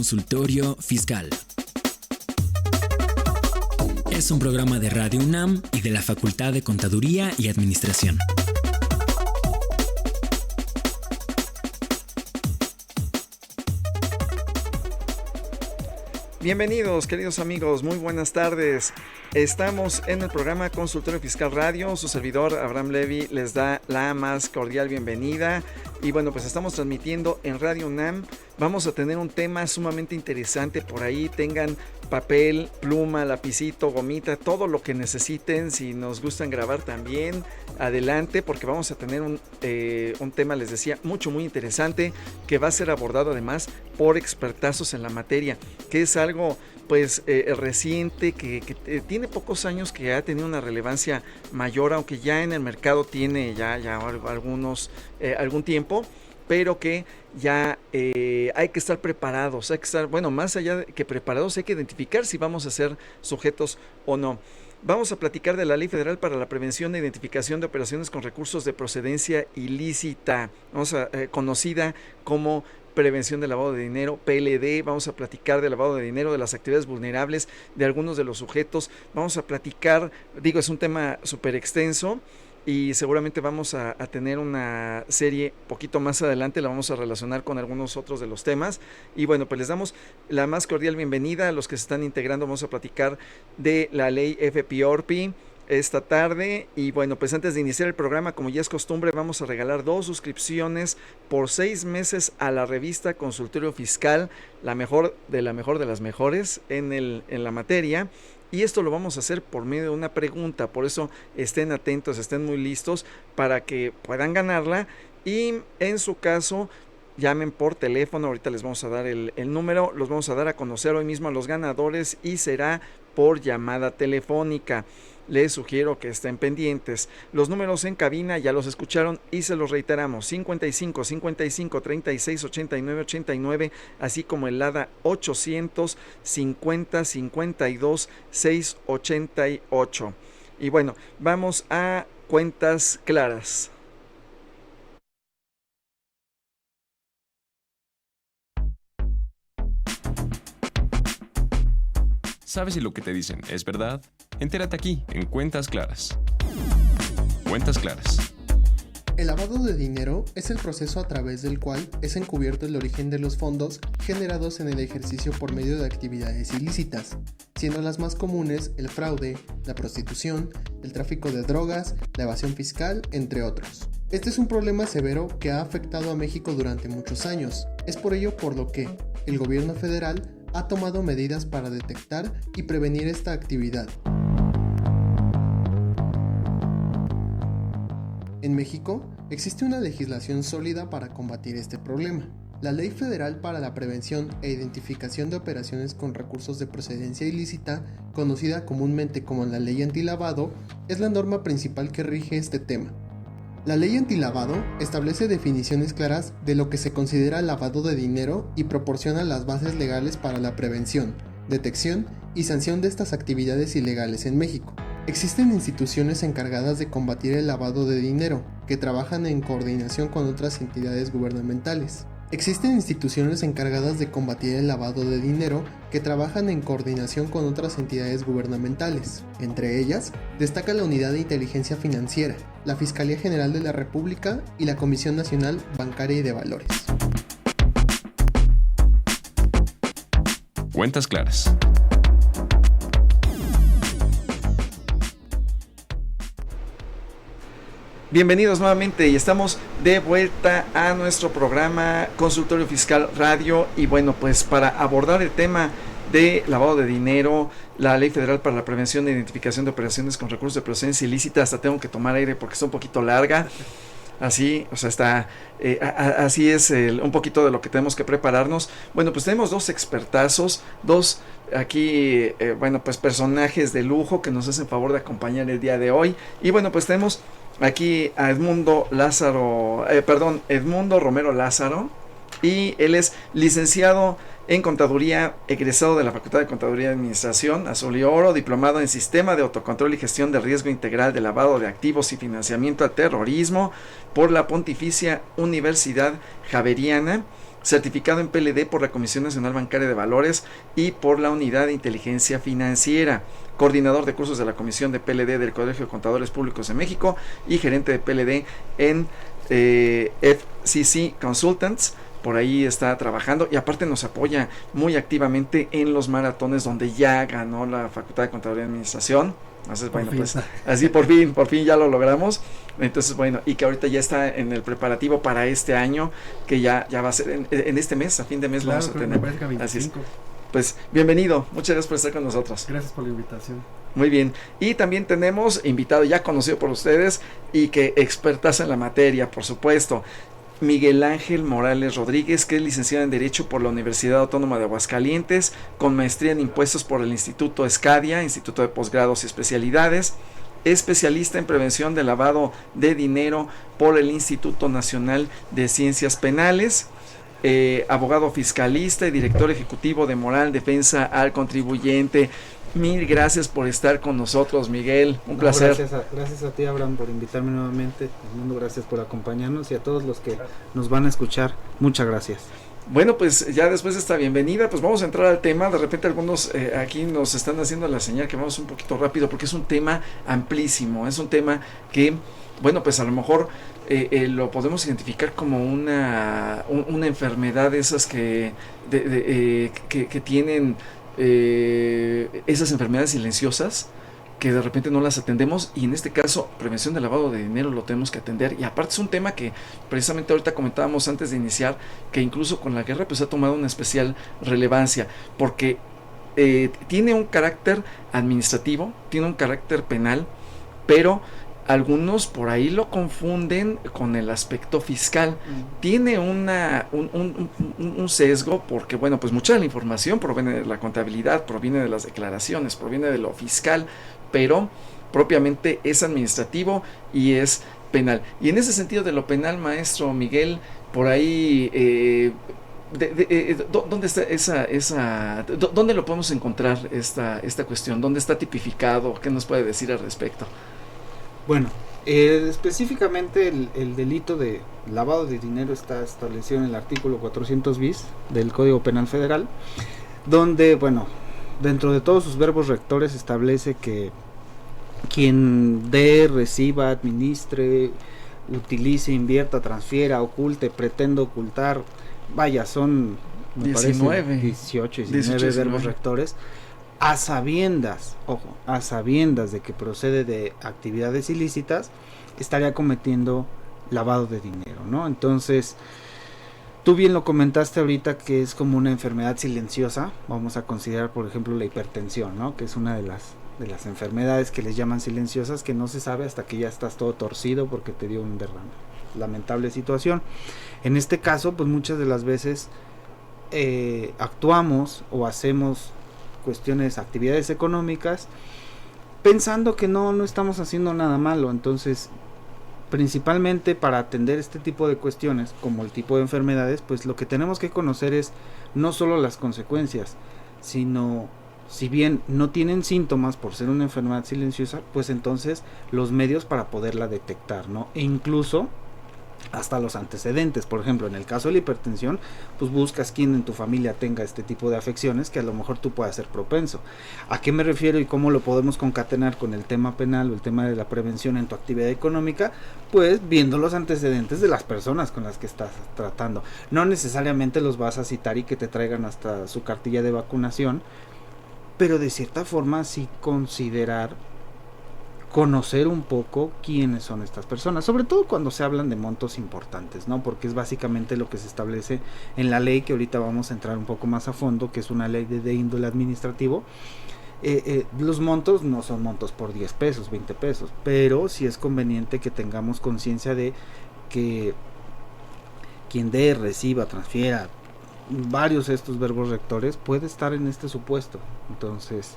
Consultorio Fiscal. Es un programa de Radio UNAM y de la Facultad de Contaduría y Administración. Bienvenidos, queridos amigos, muy buenas tardes. Estamos en el programa Consultorio Fiscal Radio. Su servidor Abraham Levy les da la más cordial bienvenida. Y bueno, pues estamos transmitiendo en Radio UNAM. Vamos a tener un tema sumamente interesante por ahí. Tengan papel, pluma, lapicito, gomita, todo lo que necesiten. Si nos gustan grabar también, adelante, porque vamos a tener un tema, les decía, muy interesante, que va a ser abordado además por expertazos en la materia, que es algo pues reciente, que tiene pocos años, que ha tenido una relevancia mayor, aunque ya en el mercado tiene ya algún tiempo, pero que ya hay que estar preparados, hay que estar, bueno, más allá de que preparados, hay que identificar si vamos a ser sujetos o no. Vamos a platicar de la Ley Federal para la Prevención e Identificación de Operaciones con Recursos de Procedencia Ilícita, conocida como Prevención del Lavado de Dinero, PLD. Vamos a platicar del lavado de dinero, de las actividades vulnerables de algunos de los sujetos. Vamos a platicar, es un tema súper extenso y seguramente vamos a tener una serie poquito más adelante, la vamos a relacionar con algunos otros de los temas. Y bueno, pues les damos la más cordial bienvenida a los que se están integrando. Vamos a platicar de la ley FPORPI esta tarde. Y bueno, pues antes de iniciar el programa, como ya es costumbre, vamos a regalar 2 suscripciones por 6 meses a la revista Consultorio Fiscal, la mejor de las mejores en la materia. Y esto lo vamos a hacer por medio de una pregunta, por eso estén atentos, estén muy listos para que puedan ganarla. Y en su caso, llamen por teléfono, ahorita les vamos a dar el número, los vamos a dar a conocer hoy mismo a los ganadores y será por llamada telefónica. Les sugiero que estén pendientes. Los números en cabina ya los escucharon y se los reiteramos: 55 55 36 89 89, así como el ADA 800 50 52 688. Y bueno, vamos a cuentas claras. ¿Sabes si lo que te dicen es verdad? Entérate aquí, en Cuentas Claras. Cuentas Claras. El lavado de dinero es el proceso a través del cual es encubierto el origen de los fondos generados en el ejercicio por medio de actividades ilícitas, siendo las más comunes el fraude, la prostitución, el tráfico de drogas, la evasión fiscal, entre otros. Este es un problema severo que ha afectado a México durante muchos años. Es por ello por lo que el gobierno federal ha tomado medidas para detectar y prevenir esta actividad. En México existe una legislación sólida para combatir este problema. La Ley Federal para la Prevención e Identificación de Operaciones con Recursos de Procedencia Ilícita, conocida comúnmente como la Ley Antilavado, es la norma principal que rige este tema. La ley antilavado establece definiciones claras de lo que se considera lavado de dinero y proporciona las bases legales para la prevención, detección y sanción de estas actividades ilegales en México. Existen instituciones encargadas de combatir el lavado de dinero, que trabajan en coordinación con otras entidades gubernamentales. Existen instituciones encargadas de combatir el lavado de dinero que trabajan en coordinación con otras entidades gubernamentales. Entre ellas, destaca la Unidad de Inteligencia Financiera, la Fiscalía General de la República y la Comisión Nacional Bancaria y de Valores. Cuentas Claras. Bienvenidos nuevamente y estamos de vuelta a nuestro programa Consultorio Fiscal Radio. Y bueno, pues para abordar el tema de lavado de dinero, la Ley Federal para la Prevención e Identificación de Operaciones con Recursos de Procedencia Ilícita, hasta tengo que tomar aire porque está un poquito larga. Así, así es un poquito de lo que tenemos que prepararnos. Bueno, pues tenemos 2 expertazos, 2 aquí, pues personajes de lujo que nos hacen favor de acompañar el día de hoy. Y bueno, pues tenemos aquí a Edmundo Romero Lázaro, y él es licenciado en Contaduría, egresado de la Facultad de Contaduría y Administración, Azul y Oro, diplomado en Sistema de Autocontrol y Gestión de Riesgo Integral de Lavado de Activos y Financiamiento al Terrorismo por la Pontificia Universidad Javeriana. certificado en PLD por la Comisión Nacional Bancaria de Valores y por la Unidad de Inteligencia Financiera, coordinador de cursos de la Comisión de PLD del Colegio de Contadores Públicos de México y gerente de PLD en FCC Consultants. Por ahí está trabajando y aparte nos apoya muy activamente en los maratones donde ya ganó la Facultad de Contaduría y Administración. Entonces, bueno, pues así por fin ya lo logramos. Entonces, bueno, y que ahorita ya está en el preparativo para este año, que ya va a ser en este mes, a fin de mes, claro, vamos a tener. Así es. Pues bienvenido, muchas gracias por estar con nosotros. Gracias por la invitación. Muy bien, y también tenemos invitado ya conocido por ustedes y que expertas en la materia, por supuesto, Miguel Ángel Morales Rodríguez, que es licenciado en Derecho por la Universidad Autónoma de Aguascalientes, con maestría en Impuestos por el Instituto Escadia, Instituto de Posgrados y Especialidades, especialista en prevención de lavado de dinero por el Instituto Nacional de Ciencias Penales, abogado fiscalista y director ejecutivo de Moral Defensa al Contribuyente. Mil gracias por estar con nosotros, Miguel. Un placer. Gracias a ti, Abraham, por invitarme nuevamente. Mundo, gracias por acompañarnos y a todos los que nos van a escuchar. Muchas gracias. Bueno, pues ya después de esta bienvenida, pues vamos a entrar al tema. De repente algunos aquí nos están haciendo la señal que vamos un poquito rápido porque es un tema amplísimo. Es un tema que, bueno, pues a lo mejor lo podemos identificar como una enfermedad de esas que tienen esas enfermedades silenciosas que de repente no las atendemos, y en este caso prevención del lavado de dinero lo tenemos que atender. Y aparte es un tema que precisamente ahorita comentábamos antes de iniciar, que incluso con la guerra pues ha tomado una especial relevancia porque tiene un carácter administrativo, tiene un carácter penal, pero algunos por ahí lo confunden con el aspecto fiscal. Tiene un sesgo porque, bueno, pues mucha de la información proviene de la contabilidad, proviene de las declaraciones, proviene de lo fiscal, pero propiamente es administrativo y es penal. Y en ese sentido de lo penal, maestro Miguel, por ahí ¿dónde está dónde lo podemos encontrar esta cuestión? ¿Dónde está tipificado? ¿Qué nos puede decir al respecto? Bueno, específicamente el delito de lavado de dinero está establecido en el artículo 400 bis del Código Penal Federal, donde, bueno, dentro de todos sus verbos rectores establece que quien dé, reciba, administre, utilice, invierta, transfiera, oculte, pretenda ocultar, vaya, son, me 19, parece, 18 verbos rectores, a sabiendas, ojo, a sabiendas de que procede de actividades ilícitas, estaría cometiendo lavado de dinero, ¿no? Entonces, tú bien lo comentaste ahorita que es como una enfermedad silenciosa. Vamos a considerar, por ejemplo, la hipertensión, ¿no? Que es una de las enfermedades que les llaman silenciosas, que no se sabe hasta que ya estás todo torcido porque te dio un derrame. Lamentable situación. En este caso, pues muchas de las veces actuamos o hacemos actividades económicas pensando que no estamos haciendo nada malo. Entonces, principalmente para atender este tipo de cuestiones, como el tipo de enfermedades, pues lo que tenemos que conocer es no solo las consecuencias, sino, si bien no tienen síntomas por ser una enfermedad silenciosa, pues entonces los medios para poderla detectar, ¿no? E incluso hasta los antecedentes. Por ejemplo, en el caso de la hipertensión, pues buscas quién en tu familia tenga este tipo de afecciones que a lo mejor tú puedas ser propenso. ¿A qué me refiero y cómo lo podemos concatenar con el tema penal o el tema de la prevención en tu actividad económica? Pues viendo los antecedentes de las personas con las que estás tratando. No necesariamente los vas a citar y que te traigan hasta su cartilla de vacunación, pero de cierta forma sí conocer un poco quiénes son estas personas, sobre todo cuando se hablan de montos importantes, ¿no? Porque es básicamente lo que se establece en la ley, que ahorita vamos a entrar un poco más a fondo, que es una ley de índole administrativo. Los montos no son montos por 10 pesos, 20 pesos, pero sí es conveniente que tengamos conciencia de que quien dé, reciba, transfiera, varios de estos verbos rectores puede estar en este supuesto. Entonces,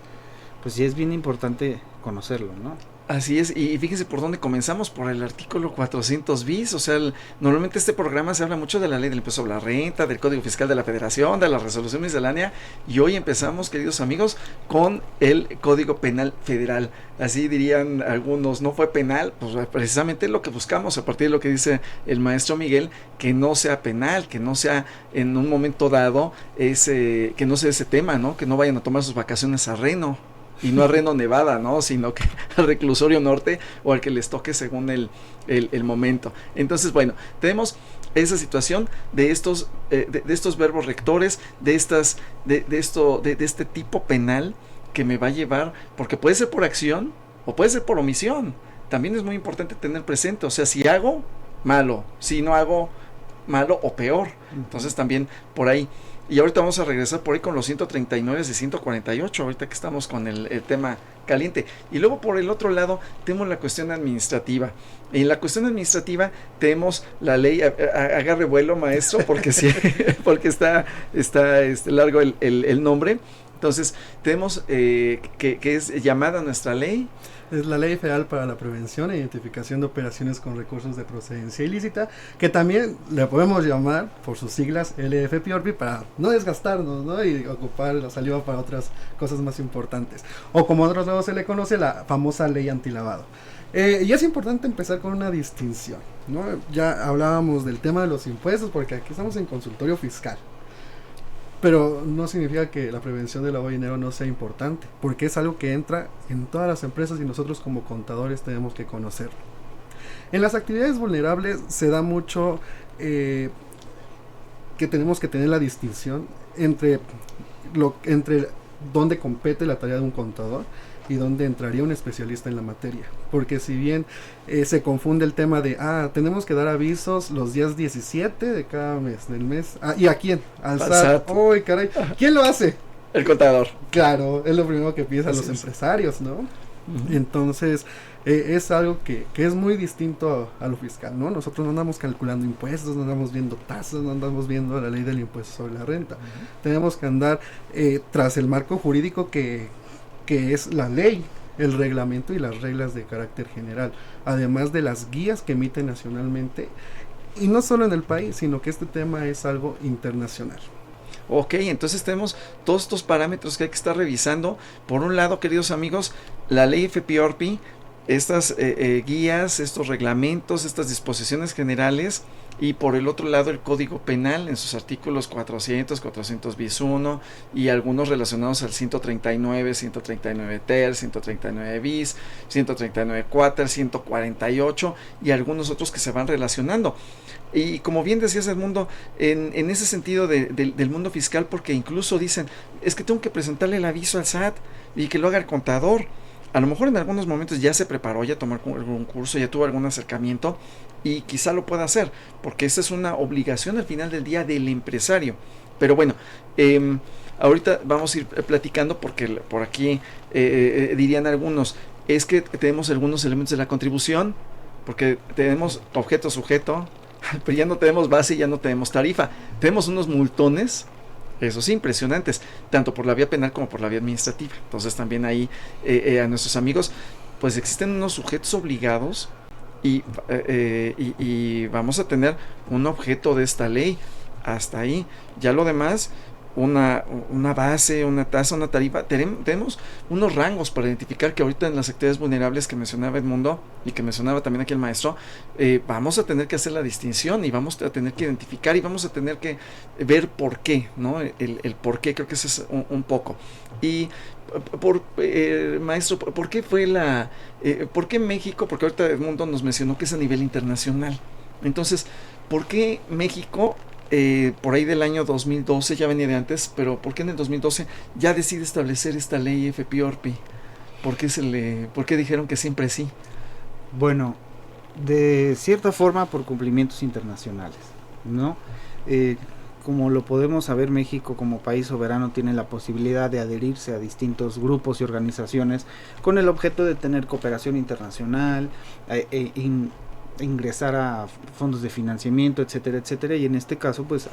pues sí es bien importante conocerlo, ¿no? Así es, y fíjense por dónde comenzamos, por el artículo 400 bis, o sea, normalmente este programa se habla mucho de la ley del impuesto sobre la renta, del Código Fiscal de la Federación, de la resolución miscelánea, y hoy empezamos, queridos amigos, con el Código Penal Federal. Así dirían algunos, no fue penal, pues precisamente lo que buscamos a partir de lo que dice el maestro Miguel, que no sea penal, que no sea en un momento dado, que no sea ese tema, ¿no? Que no vayan a tomar sus vacaciones a Reno. Y no a Reno, Nevada, ¿no? Sino que al reclusorio norte o al que les toque según el momento. Entonces, bueno, tenemos esa situación de estos verbos rectores, de este tipo penal que me va a llevar, porque puede ser por acción o puede ser por omisión. También es muy importante tener presente, o sea, si hago, malo, si no hago, malo o peor. Entonces también por ahí. Y ahorita vamos a regresar por ahí con los 139 y 148, ahorita que estamos con el tema caliente. Y luego por el otro lado tenemos la cuestión administrativa. En la cuestión administrativa tenemos la ley, agarre vuelo maestro, porque sí, porque está largo el nombre. Entonces tenemos que es llamada nuestra ley. Es la Ley Federal para la Prevención e Identificación de Operaciones con Recursos de Procedencia Ilícita, que también le podemos llamar por sus siglas LFPORPI para no desgastarnos, ¿no? Y ocupar la saliva para otras cosas más importantes. O como a otros lados se le conoce, la famosa Ley Antilavado. Y es importante empezar con una distinción, ¿no? Ya hablábamos del tema de los impuestos, porque aquí estamos en consultorio fiscal. Pero no significa que la prevención del lavado de dinero no sea importante, porque es algo que entra en todas las empresas y nosotros como contadores tenemos que conocerlo. En las actividades vulnerables se da mucho que tenemos que tener la distinción entre dónde compete la tarea de un contador y dónde entraría un especialista en la materia, porque si bien se confunde el tema de tenemos que dar avisos los días 17 de cada mes del mes, ¿y a quién? Al SAT. ¡Uy, caray! ¿Quién lo hace? El contador. Claro, es lo primero que piensan Así los es. empresarios, ¿no? Entonces es algo que es muy distinto a lo fiscal, ¿no? Nosotros no andamos calculando impuestos, no andamos viendo tasas, no andamos viendo la ley del impuesto sobre la renta. Tenemos que andar tras el marco jurídico que es la ley, el reglamento y las reglas de carácter general, además de las guías que emite nacionalmente, y no solo en el país, sino que este tema es algo internacional. Ok, entonces tenemos todos estos parámetros que hay que estar revisando. Por un lado, queridos amigos, la ley FPORPI, estas guías, estos reglamentos, estas disposiciones generales, y por el otro lado el Código Penal en sus artículos 400, 400 bis 1 y algunos relacionados al 139, 139 ter, 139 bis, 139 quater, 148 y algunos otros que se van relacionando. Y como bien decías, Edmundo, en ese sentido del mundo fiscal, porque incluso dicen, es que tengo que presentarle el aviso al SAT y que lo haga el contador. A lo mejor en algunos momentos ya se preparó, ya tomó algún curso, ya tuvo algún acercamiento y quizá lo pueda hacer, porque esa es una obligación al final del día del empresario. Pero bueno, ahorita vamos a ir platicando, porque por aquí dirían algunos, es que tenemos algunos elementos de la contribución, porque tenemos objeto sujeto, pero ya no tenemos base y ya no tenemos tarifa. Tenemos unos multones, eso sí, impresionantes, tanto por la vía penal como por la vía administrativa. Entonces también ahí a nuestros amigos, pues existen unos sujetos obligados y vamos a tener un objeto de esta ley. Hasta ahí, ya lo demás, una base, una tasa, una tarifa, tenemos unos rangos para identificar, que ahorita en las actividades vulnerables que mencionaba Edmundo y que mencionaba también aquí el maestro, vamos a tener que hacer la distinción y vamos a tener que identificar y vamos a tener que ver por qué, ¿no? El por qué, creo que ese es un poco. Y maestro, ¿por qué fue por qué México? Porque ahorita Edmundo nos mencionó que es a nivel internacional. Entonces, ¿por qué México por ahí del año 2012, ya venía de antes, pero ¿por qué en el 2012 ya decide establecer esta ley FPORPI? ¿Por qué dijeron que siempre sí? Bueno, de cierta forma por cumplimientos internacionales, ¿no? Como lo podemos saber, México como país soberano tiene la posibilidad de adherirse a distintos grupos y organizaciones con el objeto de tener cooperación internacional, ingresar a fondos de financiamiento, etcétera, etcétera, y en este caso, pues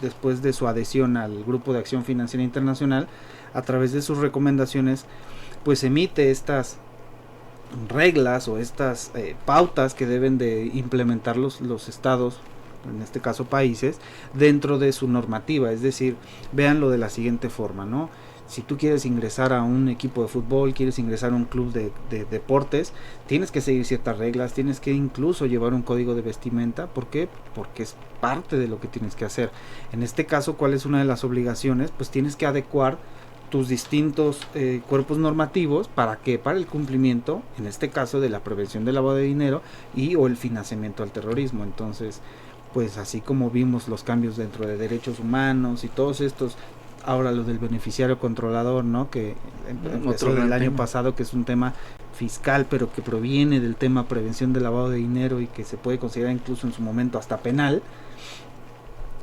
después de su adhesión al Grupo de Acción Financiera Internacional, a través de sus recomendaciones, pues emite estas reglas o estas pautas que deben de implementar los estados, en este caso países, dentro de su normativa. Es decir, véanlo de la siguiente forma, ¿no? Si tú quieres ingresar a un equipo de fútbol, quieres ingresar a un club de deportes, tienes que seguir ciertas reglas, tienes que incluso llevar un código de vestimenta. ¿Por qué? Porque es parte de lo que tienes que hacer. En este caso, ¿cuál es una de las obligaciones? Pues tienes que adecuar tus distintos cuerpos normativos. ¿Para qué? Para el cumplimiento, en este caso, de la prevención del lavado de dinero o el financiamiento al terrorismo. Entonces, pues así como vimos los cambios dentro de derechos humanos y todos estos, ahora lo del beneficiario controlador, ¿no? Que empezó el año pasado, que es un tema fiscal, pero que proviene del tema prevención del lavado de dinero y que se puede considerar incluso en su momento hasta penal.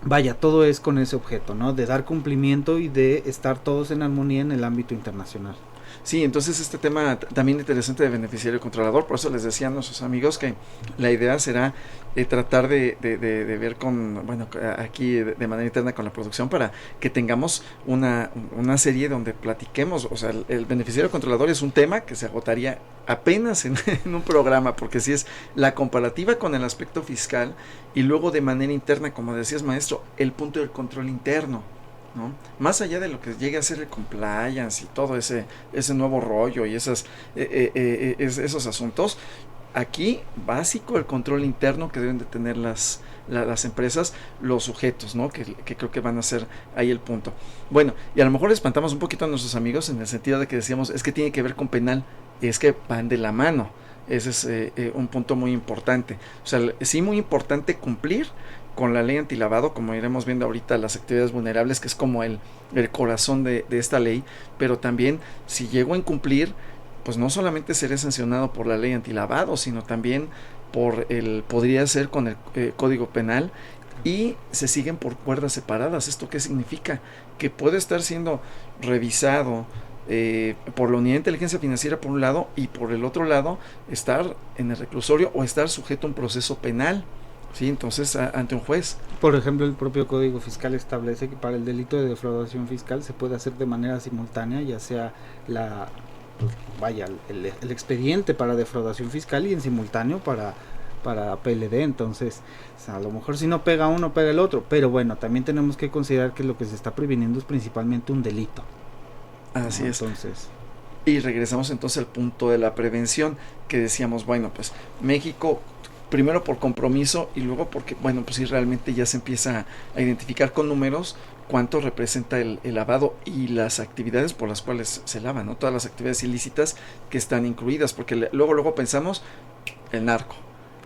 Vaya, todo es con ese objeto, ¿no? De dar cumplimiento y de estar todos en armonía en el ámbito internacional. Sí, entonces este tema también interesante de beneficiario controlador, por eso les decía a nuestros amigos que la idea será tratar de ver con, bueno, aquí de manera interna con la producción, para que tengamos una serie donde platiquemos. O sea, el beneficiario controlador es un tema que se agotaría apenas en un programa, porque si es la comparativa con el aspecto fiscal y luego de manera interna, como decías, maestro, el punto del control interno, ¿no? Más allá de lo que llegue a ser el compliance y todo ese nuevo rollo y esos asuntos, aquí básico el control interno que deben de tener las empresas, los sujetos, ¿no? Que creo que van a ser ahí el punto. Bueno, y a lo mejor espantamos un poquito a nuestros amigos en el sentido de que decíamos, es que tiene que ver con penal, es que van de la mano. Ese es un punto muy importante. O sea, sí, muy importante cumplir con la ley antilavado, como iremos viendo ahorita, las actividades vulnerables, que es como el corazón de esta ley, pero también si llego a incumplir, pues no solamente seré sancionado por la ley antilavado, sino también podría ser con el Código Penal, y se siguen por cuerdas separadas. ¿Esto qué significa? Que puede estar siendo revisado por la Unidad de Inteligencia Financiera por un lado, y por el otro lado estar en el reclusorio o estar sujeto a un proceso penal, ¿sí? Entonces ante un juez. Por ejemplo, el propio Código Fiscal establece que para el delito de defraudación fiscal se puede hacer de manera simultánea, ya sea el expediente para defraudación fiscal y en simultáneo para PLD. Entonces, a lo mejor si no pega uno, pega el otro, pero bueno, también tenemos que considerar que lo que se está previniendo es principalmente un delito. Así es. Entonces, y regresamos entonces al punto de la prevención, que decíamos, bueno, pues México, primero por compromiso y luego porque, bueno, pues sí, realmente ya se empieza a identificar con números cuánto representa el lavado y las actividades por las cuales se lava, ¿no? Todas las actividades ilícitas que están incluidas, porque luego pensamos el narco,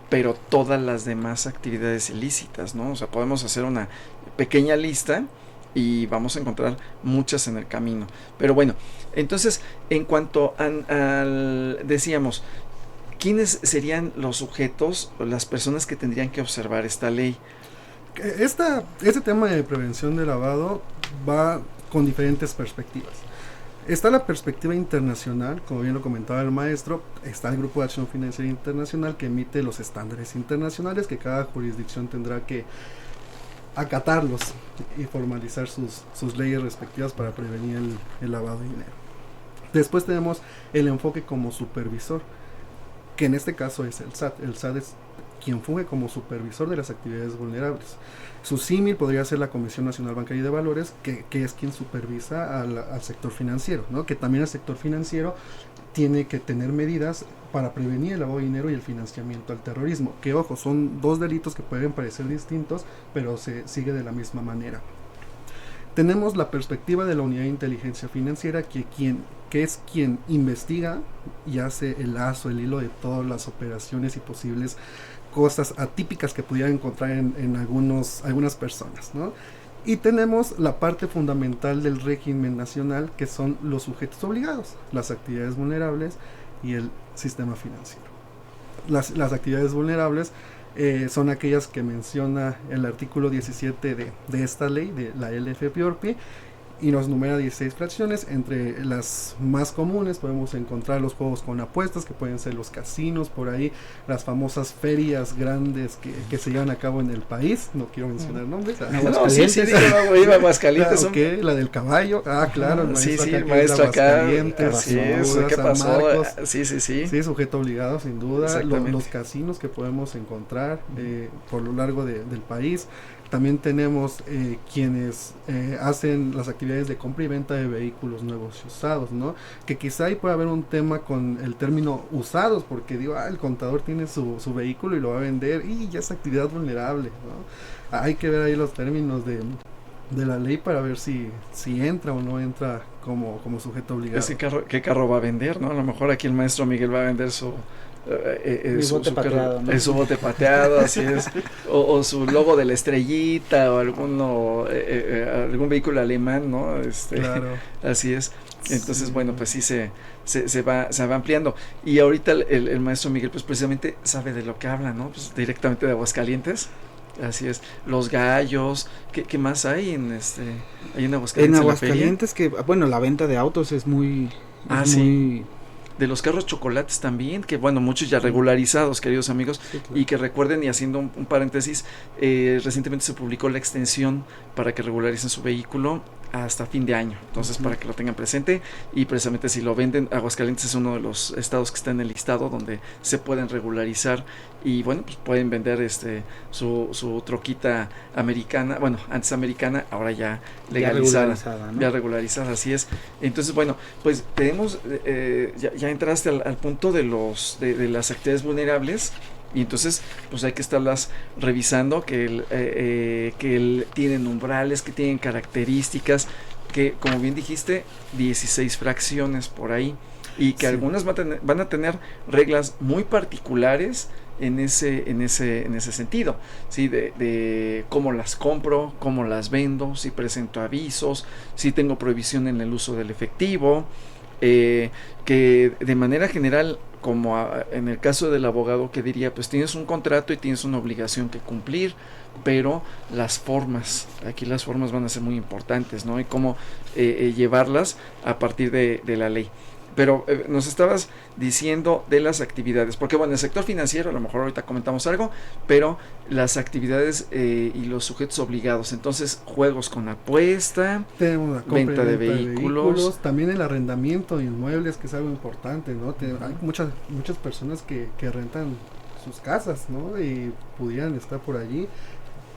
pero todas las demás actividades ilícitas, ¿no? O sea, podemos hacer una pequeña lista y vamos a encontrar muchas en el camino. Pero bueno, entonces, en cuanto decíamos, ¿quiénes serían los sujetos o las personas que tendrían que observar esta ley? Este tema de prevención de lavado va con diferentes perspectivas. Está la perspectiva internacional, como bien lo comentaba el maestro. Está el Grupo de Acción Financiera Internacional, que emite los estándares internacionales que cada jurisdicción tendrá que acatarlos y formalizar sus leyes respectivas para prevenir el lavado de dinero. Después tenemos el enfoque como supervisor, que en este caso es el SAT. El SAT es quien funge como supervisor de las actividades vulnerables. Su símil podría ser la Comisión Nacional Bancaria y de Valores, que es quien supervisa al sector financiero, ¿no? Que también el sector financiero tiene que tener medidas para prevenir el lavado de dinero y el financiamiento al terrorismo, que ojo, son dos delitos que pueden parecer distintos, pero se sigue de la misma manera. Tenemos la perspectiva de la Unidad de Inteligencia Financiera, que es quien investiga y hace el lazo, el hilo de todas las operaciones y posibles cosas atípicas que pudieran encontrar en algunas personas, ¿no? Y tenemos la parte fundamental del régimen nacional, que son los sujetos obligados, las actividades vulnerables y el sistema financiero. Las actividades vulnerables son aquellas que menciona el artículo 17 de esta ley, de la LFPORPI, y nos numera 16 fracciones. Entre las más comunes podemos encontrar los juegos con apuestas, que pueden ser los casinos, por ahí las famosas ferias grandes que se llevan a cabo en el país, no quiero mencionar nombres. No, sí, iba a Aguascalientes. Okay, la del caballo, claro, el maestro sí, acá, el maestro acá, así es, ¿qué pasó? Marcos, sí, sujeto obligado sin duda. Los casinos que podemos encontrar por lo largo del país. También tenemos quienes hacen las actividades de compra y venta de vehículos nuevos y usados, ¿no? Que quizá ahí puede haber un tema con el término usados, porque digo, el contador tiene su vehículo y lo va a vender y ya es actividad vulnerable, ¿no? Hay que ver ahí los términos de la ley para ver si entra o no entra como sujeto obligado. ¿Qué carro va a vender, no? A lo mejor aquí el maestro Miguel va a vender su bote pateado, así es, o su logo de la estrellita, o algún vehículo alemán, ¿no? Claro. Así es. Entonces, bueno, pues sí se va ampliando. Y ahorita el maestro Miguel, pues precisamente sabe de lo que habla, ¿no? Pues directamente de Aguascalientes. Así es, los gallos, ¿qué más hay en Aguascalientes? En Aguascalientes, que bueno, la venta de autos es muy... sí. De los carros chocolates también, que bueno, muchos ya regularizados, queridos amigos, sí, claro. Y que recuerden, y haciendo un paréntesis, recientemente se publicó la extensión para que regularicen su vehículo hasta fin de año, entonces para que lo tengan presente, y precisamente si lo venden, Aguascalientes es uno de los estados que está en el listado donde se pueden regularizar, y bueno, pues pueden vender su troquita americana, bueno, antes americana, ahora ya legalizada, ya regularizada, así es. Entonces, bueno, pues tenemos, ya entraste al punto de las actividades vulnerables. Y entonces, pues hay que estarlas revisando, que tienen umbrales, que tienen características, que como bien dijiste, 16 fracciones por ahí, y que algunas van a tener reglas muy particulares en ese sentido, ¿sí? De cómo las compro, cómo las vendo, si presento avisos, si tengo prohibición en el uso del efectivo, que de manera general, como en el caso del abogado, que diría, pues tienes un contrato y tienes una obligación que cumplir, pero aquí las formas van a ser muy importantes, ¿no? Y cómo llevarlas a partir de la ley. Pero nos estabas diciendo de las actividades, porque bueno, el sector financiero, a lo mejor ahorita comentamos algo, pero las actividades y los sujetos obligados, entonces juegos con apuesta, venta de vehículos, también el arrendamiento de inmuebles, que es algo importante, ¿no? Hay muchas personas que rentan sus casas, ¿no? Y pudieran estar por allí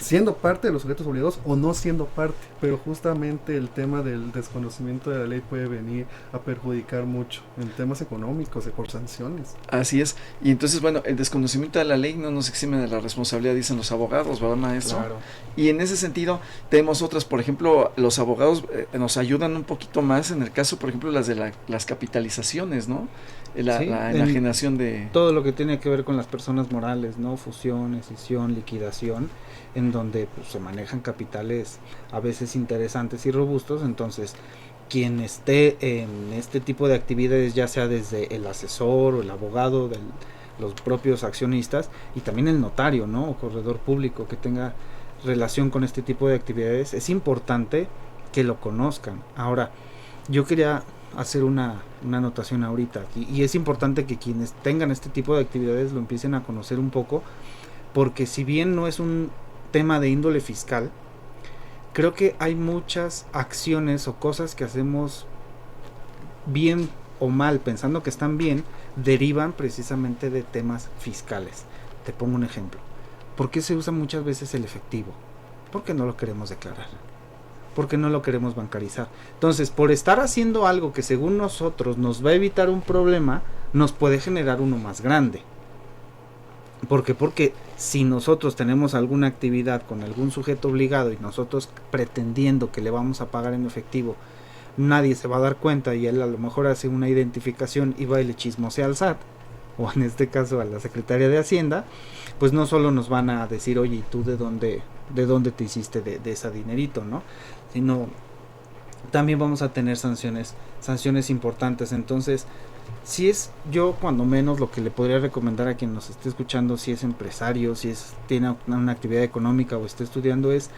siendo parte de los sujetos obligados o no siendo parte, pero justamente el tema del desconocimiento de la ley puede venir a perjudicar mucho en temas económicos y por sanciones. Así es, y entonces bueno, el desconocimiento de la ley no nos exime de la responsabilidad, dicen los abogados, ¿verdad, maestro? Claro. Y en ese sentido tenemos otras, por ejemplo, los abogados nos ayudan un poquito más en el caso, por ejemplo, las de las capitalizaciones, ¿no? La enajenación de... Todo lo que tiene que ver con las personas morales, ¿no? Fusión, escisión, liquidación, en donde pues, se manejan capitales a veces interesantes y robustos. Entonces, quien esté en este tipo de actividades, ya sea desde el asesor o el abogado de los propios accionistas, y también el notario, ¿no? O corredor público que tenga relación con este tipo de actividades, es importante que lo conozcan. Ahora, yo quería hacer una anotación ahorita, y es importante que quienes tengan este tipo de actividades lo empiecen a conocer un poco, porque si bien no es un tema de índole fiscal, creo que hay muchas acciones o cosas que hacemos bien o mal, pensando que están bien, derivan precisamente de temas fiscales. Te pongo un ejemplo. ¿Por qué se usa muchas veces el efectivo? Porque no lo queremos declarar, porque no lo queremos bancarizar. Entonces, por estar haciendo algo que según nosotros nos va a evitar un problema, nos puede generar uno más grande. ¿Por qué? Porque si nosotros tenemos alguna actividad con algún sujeto obligado y nosotros pretendiendo que le vamos a pagar en efectivo, nadie se va a dar cuenta y él a lo mejor hace una identificación y va y le chismosea al SAT, o en este caso a la Secretaría de Hacienda, pues no solo nos van a decir, oye, ¿y tú de dónde te hiciste de ese dinerito, ¿no? Sino también vamos a tener sanciones importantes. Entonces, si es, yo cuando menos lo que le podría recomendar a quien nos esté escuchando, si es empresario, tiene una actividad económica o está estudiando, es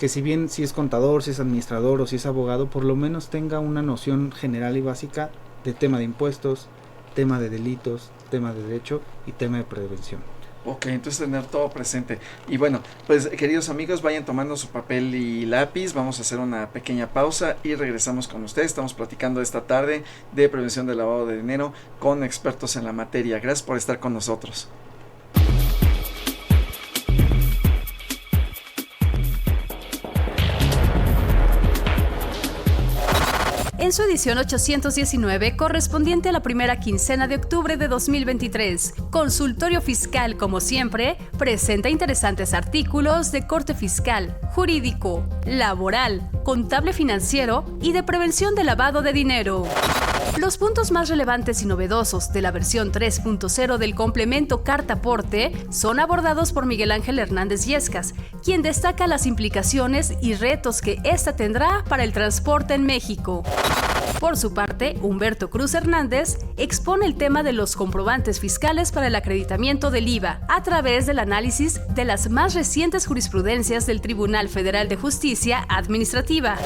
que si bien si es contador, si es administrador o si es abogado, por lo menos tenga una noción general y básica de tema de impuestos, tema de delitos, tema de derecho y tema de prevención. Ok, entonces tener todo presente. Y bueno, pues queridos amigos, vayan tomando su papel y lápiz. Vamos a hacer una pequeña pausa y regresamos con ustedes. Estamos platicando esta tarde de prevención del lavado de dinero con expertos en la materia. Gracias por estar con nosotros. En su edición 819, correspondiente a la primera quincena de octubre de 2023, Consultorio Fiscal, como siempre, presenta interesantes artículos de corte fiscal, jurídico, laboral, contable financiero y de prevención de lavado de dinero. Los puntos más relevantes y novedosos de la versión 3.0 del complemento Carta Aporte son abordados por Miguel Ángel Hernández Yescas, quien destaca las implicaciones y retos que esta tendrá para el transporte en México. Por su parte, Humberto Cruz Hernández expone el tema de los comprobantes fiscales para el acreditamiento del IVA a través del análisis de las más recientes jurisprudencias del Tribunal Federal de Justicia Administrativa.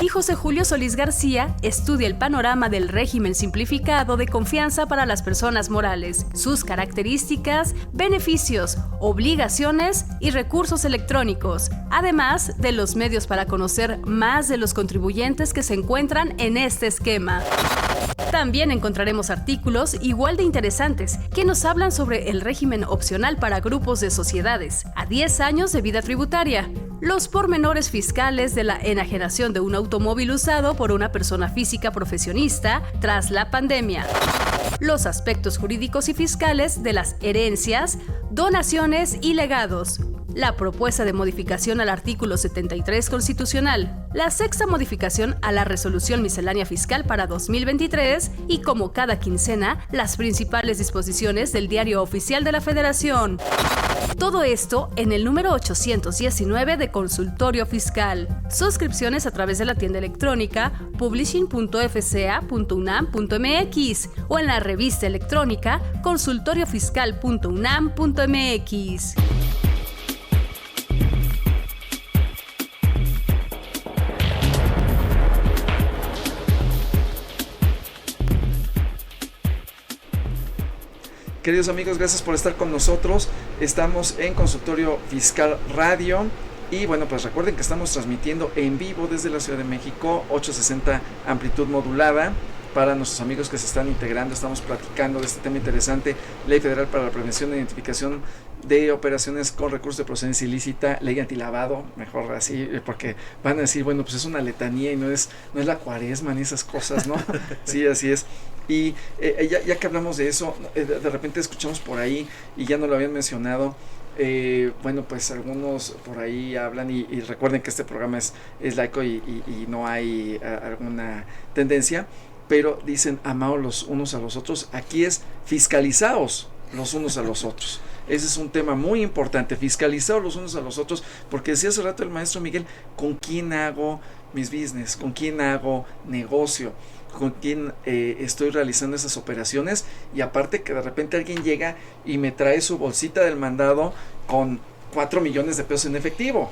Y José Julio Solís García estudia el panorama del régimen simplificado de confianza para las personas morales, sus características, beneficios, obligaciones y recursos electrónicos, además de los medios para conocer más de los contribuyentes que se encuentran en este esquema. También encontraremos artículos igual de interesantes que nos hablan sobre el régimen opcional para grupos de sociedades a 10 años de vida tributaria, los pormenores fiscales de la enajenación de un automóvil usado por una persona física profesionista tras la pandemia, los aspectos jurídicos y fiscales de las herencias, donaciones y legados, la propuesta de modificación al artículo 73 constitucional, la sexta modificación a la resolución miscelánea fiscal para 2023 y, como cada quincena, las principales disposiciones del Diario Oficial de la Federación. Todo esto en el número 819 de Consultorio Fiscal. Suscripciones a través de la tienda electrónica publishing.fca.unam.mx o en la revista electrónica consultoriofiscal.unam.mx. Queridos amigos, gracias por estar con nosotros. Estamos en Consultorio Fiscal Radio. Y bueno, pues recuerden que estamos transmitiendo en vivo desde la Ciudad de México, 860 amplitud modulada. Para nuestros amigos que se están integrando, estamos platicando de este tema interesante: Ley Federal para la Prevención e Identificación de Operaciones con Recursos de Procedencia Ilícita, Ley Antilavado, mejor así, porque van a decir, bueno, pues es una letanía y no es la cuaresma ni esas cosas, ¿no? Sí, así es. Y ya que hablamos de eso, de repente escuchamos por ahí, y ya no lo habían mencionado, bueno, pues algunos por ahí hablan, y recuerden que este programa es laico y no hay alguna tendencia, pero dicen amaos los unos a los otros. Aquí es fiscalizaos los unos a los otros. Ese es un tema muy importante, fiscalizados los unos a los otros, porque decía hace rato el maestro Miguel, ¿con quién hago mis business? ¿Con quién hago negocio? ¿Con quién estoy realizando esas operaciones? Y aparte que de repente alguien llega y me trae su bolsita del mandado con 4 millones de pesos en efectivo,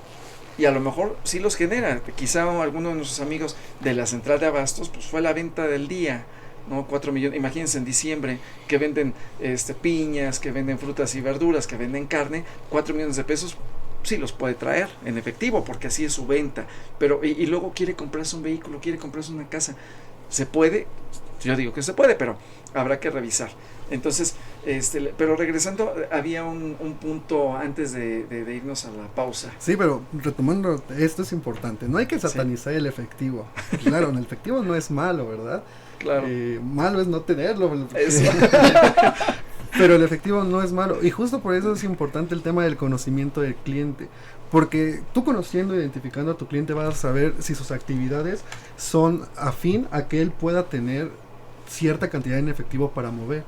y a lo mejor sí los genera. Quizá alguno de nuestros amigos de la central de abastos, pues fue la venta del día, ¿no? 4 millones, imagínense en diciembre, que venden piñas, que venden frutas y verduras, que venden carne, 4 millones de pesos sí los puede traer en efectivo, porque así es su venta. Pero y luego quiere comprarse un vehículo, quiere comprarse una casa. ¿Se puede? Yo digo que se puede, pero habrá que revisar. Entonces, pero regresando, había un punto antes de irnos a la pausa. Sí, pero retomando, esto es importante. No hay que satanizar el efectivo. Claro, el efectivo no es malo, ¿verdad? Claro. Malo es no tenerlo. Pero el efectivo no es malo. Y justo por eso es importante el tema del conocimiento del cliente. Porque tú conociendo, identificando a tu cliente, vas a saber si sus actividades son afín a que él pueda tener cierta cantidad en efectivo para mover.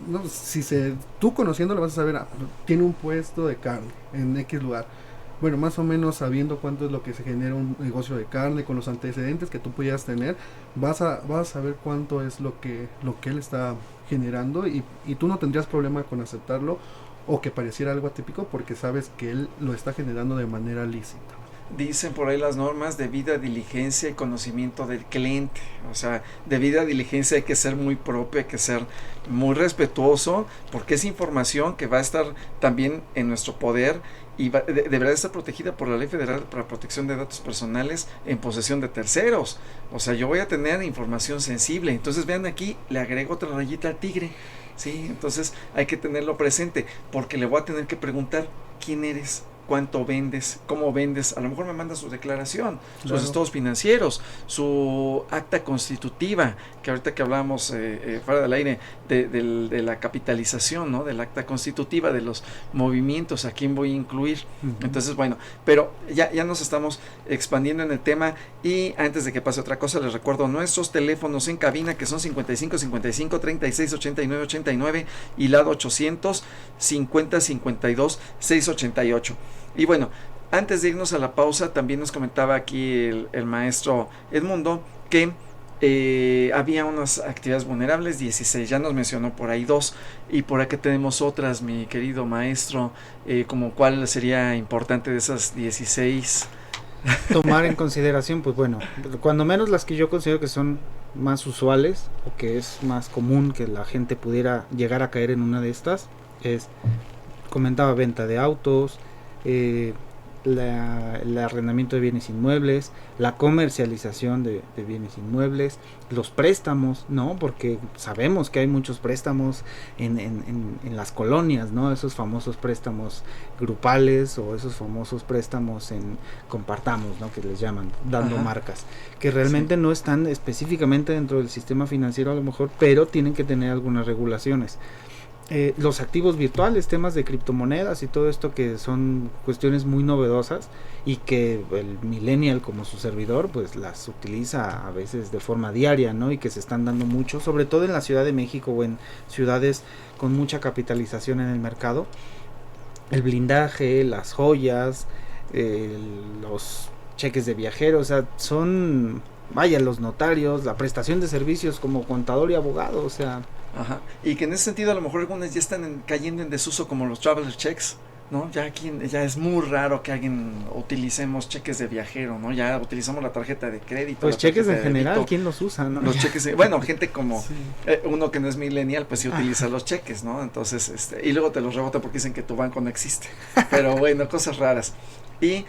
No, tú conociéndolo vas a saber, tiene un puesto de carne en X lugar. Bueno, más o menos sabiendo cuánto es lo que se genera un negocio de carne, con los antecedentes que tú pudieras tener, vas a saber cuánto es lo que él está generando, y tú no tendrías problema con aceptarlo o que pareciera algo atípico, porque sabes que él lo está generando de manera lícita. dicen por ahí las normas, debida diligencia y conocimiento del cliente. O sea, debida diligencia hay que ser muy propio, hay que ser muy respetuoso, porque es información que va a estar también en nuestro poder y deberá estar protegida por la Ley Federal para Protección de Datos Personales en posesión de terceros. O sea, yo voy a tener información sensible. Entonces, vean aquí, le agrego otra rayita al tigre. Sí, entonces hay que tenerlo presente, porque le voy a tener que preguntar quién eres, cuánto vendes, cómo vendes. A lo mejor me manda su declaración, sus estados financieros, su acta constitutiva, que ahorita que hablábamos fuera del aire de la capitalización, ¿no? Del acta constitutiva, de los movimientos, a quién voy a incluir. Entonces, bueno, pero ya nos estamos expandiendo en el tema, y antes de que pase otra cosa, les recuerdo nuestros teléfonos en cabina, que son 55 55 36 89 89 y lado 800 50 52 688. Y bueno, antes de irnos a la pausa, también nos comentaba aquí el maestro Edmundo que había unas actividades vulnerables, 16, ya nos mencionó por ahí 2, y por aquí tenemos otras, mi querido maestro, como cuál sería importante de esas 16. Tomar en consideración, pues bueno, cuando menos las que yo considero que son más usuales, o que es más común que la gente pudiera llegar a caer en una de estas, es, comentaba, venta de autos, el arrendamiento de bienes inmuebles, la comercialización de bienes inmuebles, los préstamos, ¿no? Porque sabemos que hay muchos préstamos en las colonias, ¿no? Esos famosos préstamos grupales, o esos famosos préstamos en compartamos, ¿no? Que les llaman, dando marcas, que realmente no están específicamente dentro del sistema financiero a lo mejor, pero tienen que tener algunas regulaciones. Los activos virtuales, temas de criptomonedas y todo esto, que son cuestiones muy novedosas y que el millennial, como su servidor, pues las utiliza a veces de forma diaria, ¿no? Y que se están dando mucho, sobre todo en la Ciudad de México o en ciudades con mucha capitalización en el mercado. El blindaje, las joyas, los cheques de viajeros, o sea, son, vaya, los notarios, la prestación de servicios como contador y abogado, o sea... Ajá. Y que en ese sentido a lo mejor algunas ya están cayendo en desuso, como los traveler checks, ¿no? Ya aquí ya es muy raro que alguien utilicemos cheques de viajero, ¿no? Ya utilizamos la tarjeta de crédito. Pues cheques en general, ¿quién los usa, no? Los cheques, bueno, gente como uno que no es millennial, pues sí utiliza los cheques, ¿no? Entonces, y luego te los rebota porque dicen que tu banco no existe. Pero bueno, cosas raras. Y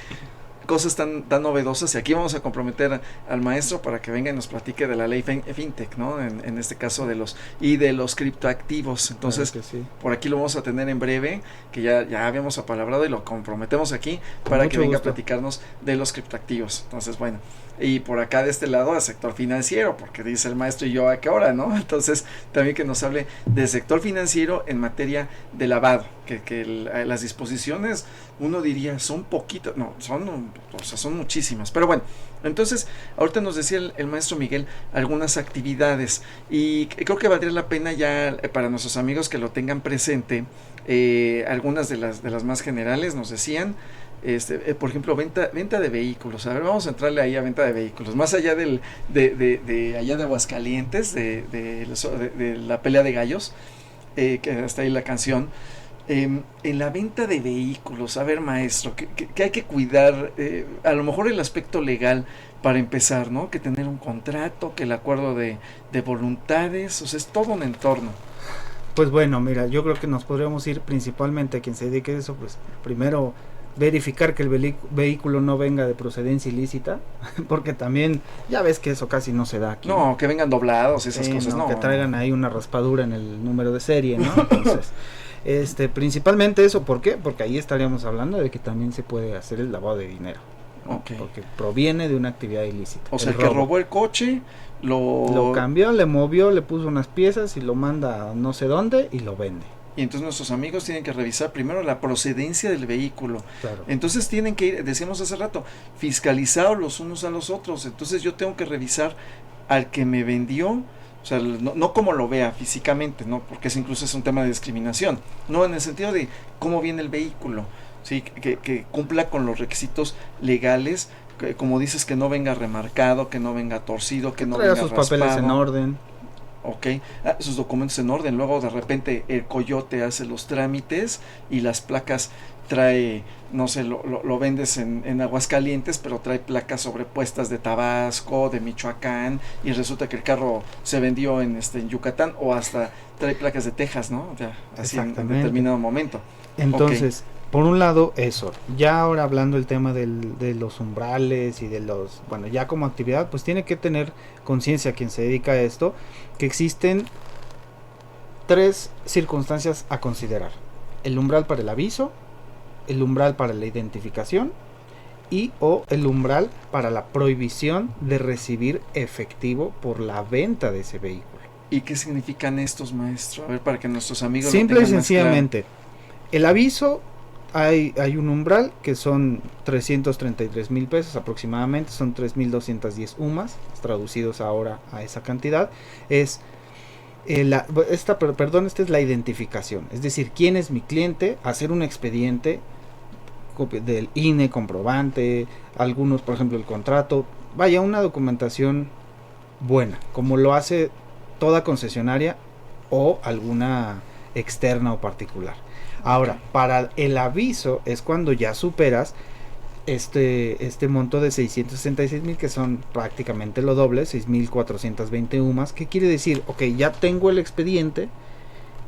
cosas tan novedosas, y aquí vamos a comprometer al maestro para que venga y nos platique de la ley fintech, ¿no? En este caso de los criptoactivos. Entonces, claro que sí. Por aquí lo vamos a tener en breve, que ya habíamos apalabrado y lo comprometemos aquí para que venga a platicarnos de los criptoactivos. Entonces, bueno, y por acá de este lado al sector financiero, porque dice el maestro y yo a qué hora, ¿no? Entonces, también que nos hable del sector financiero en materia de lavado, que las disposiciones, uno diría, son poquitas, no, son muchísimas, pero bueno. Entonces, ahorita nos decía el maestro Miguel algunas actividades, y creo que valdría la pena ya para nuestros amigos que lo tengan presente, algunas de las más generales. Nos decían, por ejemplo, venta de vehículos. A ver, vamos a entrarle ahí a venta de vehículos, más allá de allá de Aguascalientes, de la pelea de gallos, que hasta ahí la canción. En la venta de vehículos, a ver, maestro, que hay que cuidar, a lo mejor el aspecto legal para empezar, ¿no? Que tener un contrato, que el acuerdo de voluntades, o sea, es todo un entorno. Pues bueno, mira, yo creo que nos podríamos ir principalmente a quien se dedique a eso, pues primero verificar que el vehículo no venga de procedencia ilícita, porque también ya ves que eso casi no se da aquí. No, que vengan doblados, esas cosas, no. Que traigan ahí una raspadura en el número de serie, ¿no? Entonces, principalmente eso, ¿por qué? Porque ahí estaríamos hablando de que también se puede hacer el lavado de dinero, ¿no? Okay. Porque proviene de una actividad ilícita. O sea, el que robó el coche, lo cambió, le movió, le puso unas piezas y lo manda a no sé dónde y lo vende. Y entonces nuestros amigos tienen que revisar primero la procedencia del vehículo. Claro. Entonces tienen que ir, decíamos hace rato, fiscalizados los unos a los otros. Entonces yo tengo que revisar al que me vendió, o sea, no como lo vea físicamente, no, porque eso incluso es un tema de discriminación. No, en el sentido de cómo viene el vehículo, sí, que cumpla con los requisitos legales, que, como dices, que no venga remarcado, que no venga torcido, que no venga sus raspado. Papeles en orden. Ok, sus documentos en orden. Luego de repente el coyote hace los trámites y las placas trae, no sé, lo vendes en Aguascalientes, pero trae placas sobrepuestas de Tabasco, de Michoacán, y resulta que el carro se vendió en Yucatán, o hasta trae placas de Texas, ¿no? O sea, así en determinado momento. Entonces, por un lado eso, ya ahora hablando el tema de los umbrales y de los, bueno, ya como actividad, pues tiene que tener conciencia quien se dedica a esto, que existen 3 circunstancias a considerar: el umbral para el aviso, el umbral para la identificación y o el umbral para la prohibición de recibir efectivo por la venta de ese vehículo. ¿Y qué significan estos, maestro? A ver, para que nuestros amigos simple y sencillamente, el aviso, hay un umbral que son 333,000 pesos aproximadamente, son 3,210 UMAS, traducidos ahora a esa cantidad. Esta es la identificación, es decir, quién es mi cliente, hacer un expediente, copia del INE, comprobante, algunos, por ejemplo, el contrato, vaya, una documentación buena, como lo hace toda concesionaria o alguna externa o particular. Ahora, para el aviso es cuando ya superas este monto de 666,000, que son prácticamente lo doble, 6,420 UMAS. ¿Qué quiere decir? Ok, ya tengo el expediente,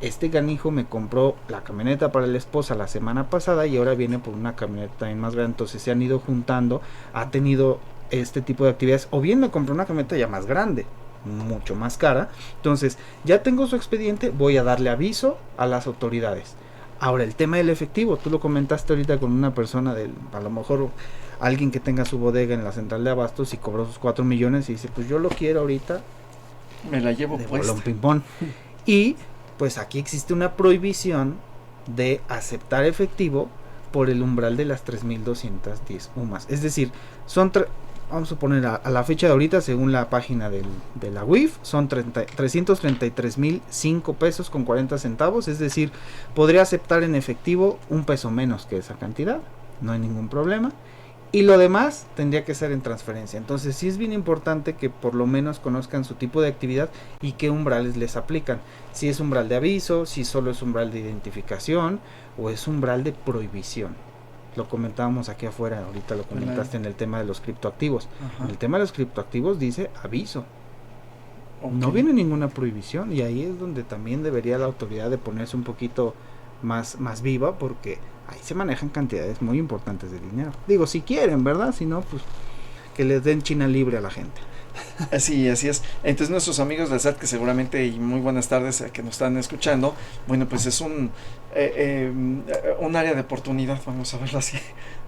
este canijo me compró la camioneta para la esposa la semana pasada y ahora viene por una camioneta también más grande, entonces se han ido juntando, ha tenido este tipo de actividades, o bien me compró una camioneta ya más grande, mucho más cara, entonces ya tengo su expediente, voy a darle aviso a las autoridades. Ahora, el tema del efectivo, tú lo comentaste ahorita con una persona, a lo mejor alguien que tenga su bodega en la central de abastos y cobró sus 4 millones y dice, pues yo lo quiero ahorita, me la llevo puesta. Y pues aquí existe una prohibición de aceptar efectivo por el umbral de las 3,210 UMAS. Es decir, vamos a poner a la fecha de ahorita, según la página de la UIF, son 333,005 pesos con 40 centavos, es decir, podría aceptar en efectivo un peso menos que esa cantidad, no hay ningún problema, y lo demás tendría que ser en transferencia. Entonces sí es bien importante que por lo menos conozcan su tipo de actividad y qué umbrales les aplican, si es umbral de aviso, si solo es umbral de identificación o es umbral de prohibición. Lo comentábamos aquí afuera, ahorita lo comentaste en el tema de los criptoactivos. En el tema de los criptoactivos dice aviso. No viene ninguna prohibición, y ahí es donde también debería la autoridad de ponerse un poquito más viva, porque ahí se manejan cantidades muy importantes de dinero. Digo, si quieren, ¿verdad? Si no, pues que les den China libre a la gente. Así es. Entonces nuestros amigos del SAT, que seguramente, y muy buenas tardes que nos están escuchando, bueno, pues es un área de oportunidad, vamos a verlo así.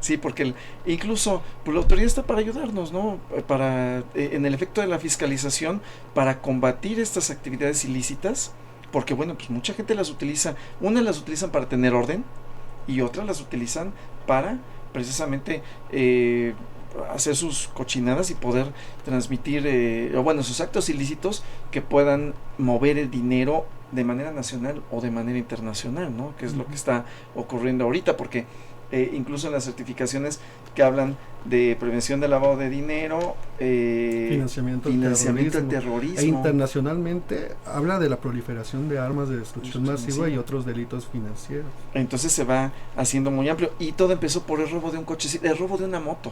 Sí, porque incluso pues, la autoridad está para ayudarnos, ¿no? Para en el efecto de la fiscalización, para combatir estas actividades ilícitas, porque bueno, pues mucha gente las utiliza, unas las utilizan para tener orden y otras las utilizan para precisamente hacer sus cochinadas y poder transmitir, sus actos ilícitos que puedan mover el dinero de manera nacional o de manera internacional, ¿no? Que es lo que está ocurriendo ahorita, porque incluso en las certificaciones que hablan de prevención del lavado de dinero, financiamiento del terrorismo, e internacionalmente habla de la proliferación de armas de destrucción masiva y otros delitos financieros. Entonces se va haciendo muy amplio, y todo empezó por el robo de un coche, el robo de una moto.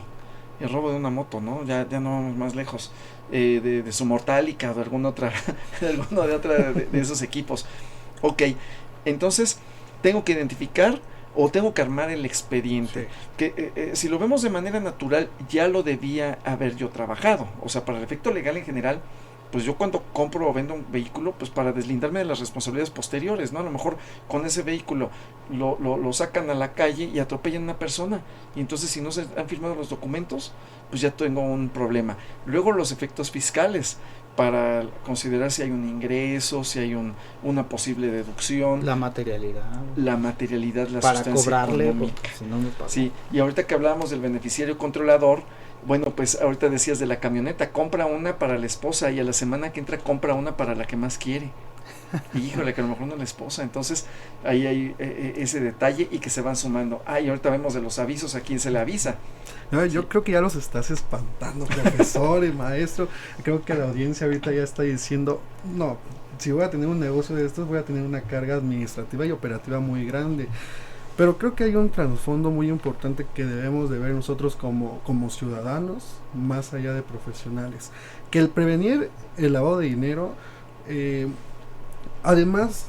El robo de una moto, ¿no? Ya no vamos más lejos, de su Mortálica o de alguna otra de esos equipos. Ok, entonces tengo que identificar o tengo que armar el expediente, que si lo vemos de manera natural ya lo debía haber yo trabajado, o sea, para el efecto legal en general, pues yo cuando compro o vendo un vehículo, pues para deslindarme de las responsabilidades posteriores, ¿no? A lo mejor con ese vehículo lo sacan a la calle y atropellan a una persona, y entonces si no se han firmado los documentos, pues ya tengo un problema. Luego los efectos fiscales, para considerar si hay un ingreso, si hay una posible deducción. La materialidad, la para sustancia cobrarle, económica. Si no me paga. Sí, y ahorita que hablábamos del beneficiario controlador, bueno, pues ahorita decías de la camioneta, compra una para la esposa y a la semana que entra compra una para la que más quiere. Híjole, que a lo mejor no es la esposa. Entonces ahí hay ese detalle, y que se van sumando. Y ahorita vemos de los avisos a quién se le avisa. No, yo creo que ya los estás espantando, profesor y maestro. Creo que la audiencia ahorita ya está diciendo, no, si voy a tener un negocio de estos, voy a tener una carga administrativa y operativa muy grande. Pero creo que hay un trasfondo muy importante que debemos de ver nosotros como ciudadanos, más allá de profesionales. Que el prevenir el lavado de dinero, además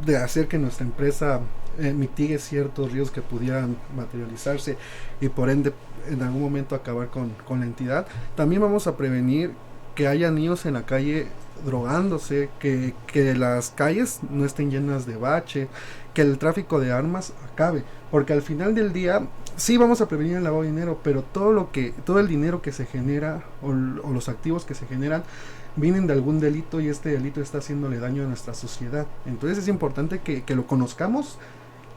de hacer que nuestra empresa mitigue ciertos riesgos que pudieran materializarse y por ende en algún momento acabar con la entidad, también vamos a prevenir que haya niños en la calle drogándose, que las calles no estén llenas de bache, que el tráfico de armas acabe, porque al final del día sí vamos a prevenir el lavado de dinero, pero todo el dinero que se genera o los activos que se generan vienen de algún delito y este delito está haciéndole daño a nuestra sociedad. Entonces es importante que lo conozcamos,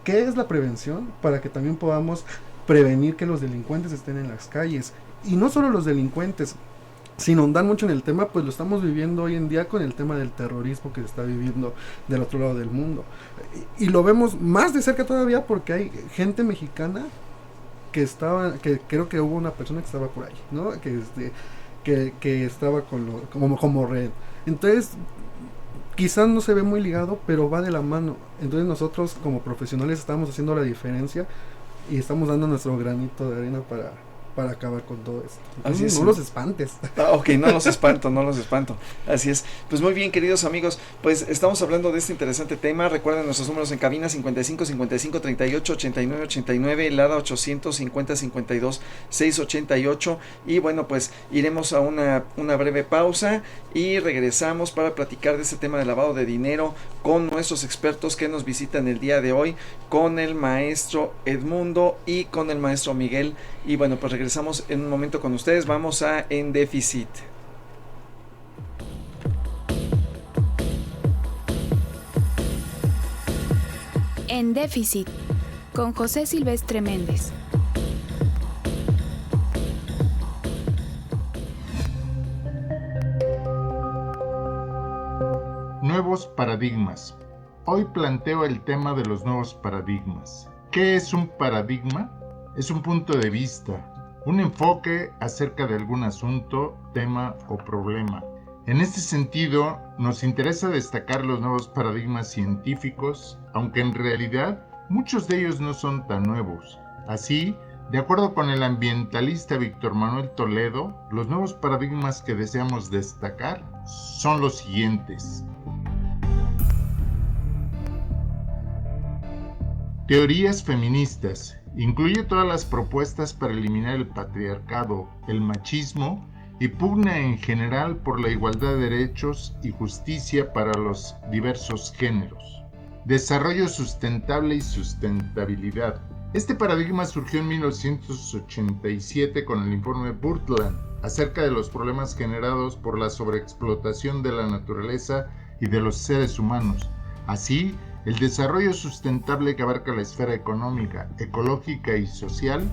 qué es la prevención, para que también podamos prevenir que los delincuentes estén en las calles. Y no solo los delincuentes, sin ahondar mucho en el tema, pues lo estamos viviendo hoy en día con el tema del terrorismo que se está viviendo del otro lado del mundo. Y lo vemos más de cerca todavía porque hay gente mexicana que creo que hubo una persona que estaba por ahí, ¿no? Que estaba como red. Entonces, quizás no se ve muy ligado, pero va de la mano. Entonces nosotros como profesionales estamos haciendo la diferencia y estamos dando nuestro granito de arena para acabar con todo esto. Entonces, no los espantes. Ok, no los espanto. Así es. Pues muy bien, queridos amigos, pues estamos hablando de este interesante tema. Recuerden nuestros números en cabina: 55 55 38 89 89, LADA 850 52 688. Y bueno, pues iremos a una breve pausa y regresamos para platicar de este tema de lavado de dinero con nuestros expertos que nos visitan el día de hoy, con el maestro Edmundo y con el maestro Miguel. Y bueno, pues regresamos en un momento con ustedes. Vamos a En Déficit. En Déficit, con José Silvestre Méndez. Nuevos paradigmas. Hoy planteo el tema de los nuevos paradigmas. ¿Qué es un paradigma? Es un punto de vista, un enfoque acerca de algún asunto, tema o problema. En este sentido, nos interesa destacar los nuevos paradigmas científicos, aunque en realidad muchos de ellos no son tan nuevos. Así, de acuerdo con el ambientalista Víctor Manuel Toledo, los nuevos paradigmas que deseamos destacar son los siguientes. Teorías feministas. Incluye todas las propuestas para eliminar el patriarcado, el machismo y pugna en general por la igualdad de derechos y justicia para los diversos géneros. Desarrollo sustentable y sustentabilidad. Este paradigma surgió en 1987 con el informe Brundtland acerca de los problemas generados por la sobreexplotación de la naturaleza y de los seres humanos. Así, el desarrollo sustentable que abarca la esfera económica, ecológica y social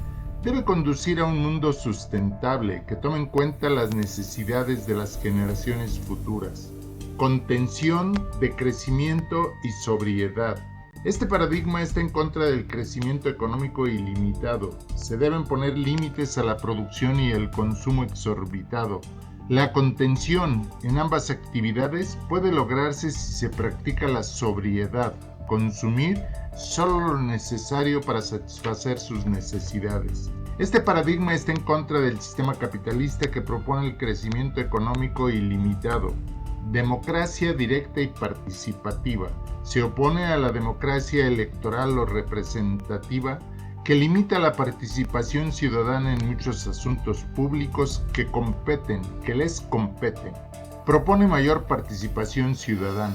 debe conducir a un mundo sustentable que tome en cuenta las necesidades de las generaciones futuras. Contención de crecimiento y sobriedad. Este paradigma está en contra del crecimiento económico ilimitado. Se deben poner límites a la producción y el consumo exorbitado. La contención en ambas actividades puede lograrse si se practica la sobriedad, consumir solo lo necesario para satisfacer sus necesidades. Este paradigma está en contra del sistema capitalista que propone el crecimiento económico ilimitado. Democracia directa y participativa. Se opone a la democracia electoral o representativa que limita la participación ciudadana en muchos asuntos públicos que les competen. Propone mayor participación ciudadana.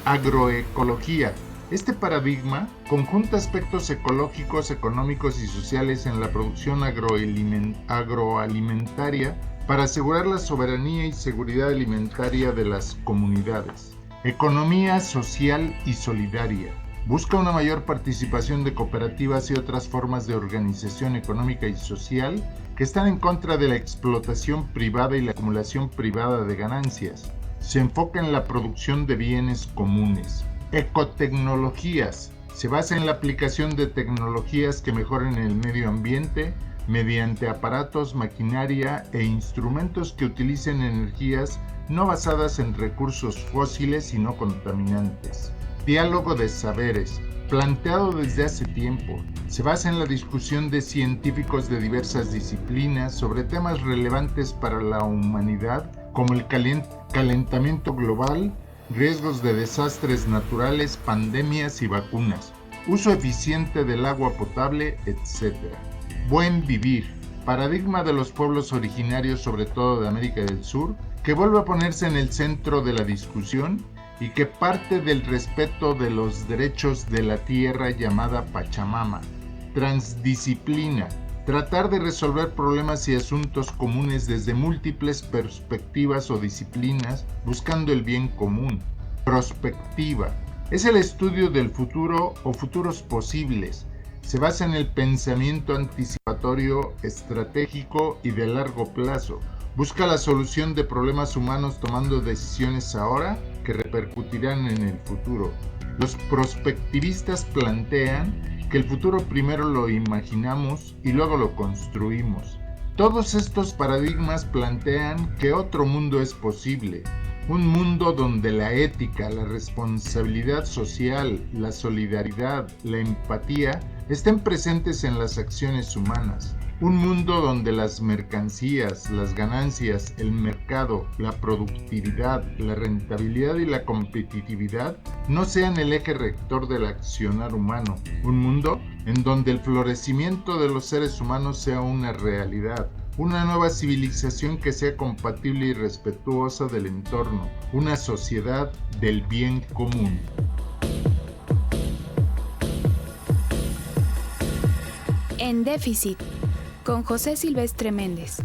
Agroecología. Este paradigma conjunta aspectos ecológicos, económicos y sociales en la producción agroalimentaria para asegurar la soberanía y seguridad alimentaria de las comunidades. Economía social y solidaria. Busca una mayor participación de cooperativas y otras formas de organización económica y social que están en contra de la explotación privada y la acumulación privada de ganancias. Se enfoca en la producción de bienes comunes. Ecotecnologías. Se basa en la aplicación de tecnologías que mejoren el medio ambiente mediante aparatos, maquinaria e instrumentos que utilicen energías no basadas en recursos fósiles y no contaminantes. Diálogo de saberes. planteado desde hace tiempo. Se basa en la discusión de científicos de diversas disciplinas sobre temas relevantes para la humanidad, como el calentamiento global, riesgos de desastres naturales, pandemias y vacunas, uso eficiente del agua potable, etc. Buen vivir, paradigma de los pueblos originarios, sobre todo de América del Sur, que vuelve a ponerse en el centro de la discusión y que parte del respeto de los derechos de la tierra llamada Pachamama. Transdisciplina, tratar de resolver problemas y asuntos comunes desde múltiples perspectivas o disciplinas, buscando el bien común. Prospectiva, es el estudio del futuro o futuros posibles. Se basa en el pensamiento anticipatorio, estratégico y de largo plazo. Busca la solución de problemas humanos tomando decisiones ahora que repercutirán en el futuro. Los prospectivistas plantean que el futuro primero lo imaginamos y luego lo construimos. Todos estos paradigmas plantean que otro mundo es posible, un mundo donde la ética, la responsabilidad social, la solidaridad, la empatía estén presentes en las acciones humanas. Un mundo donde las mercancías, las ganancias, el mercado, la productividad, la rentabilidad y la competitividad no sean el eje rector del accionar humano. Un mundo en donde el florecimiento de los seres humanos sea una realidad. Una nueva civilización que sea compatible y respetuosa del entorno. Una sociedad del bien común. En déficit, con José Silvestre Méndez.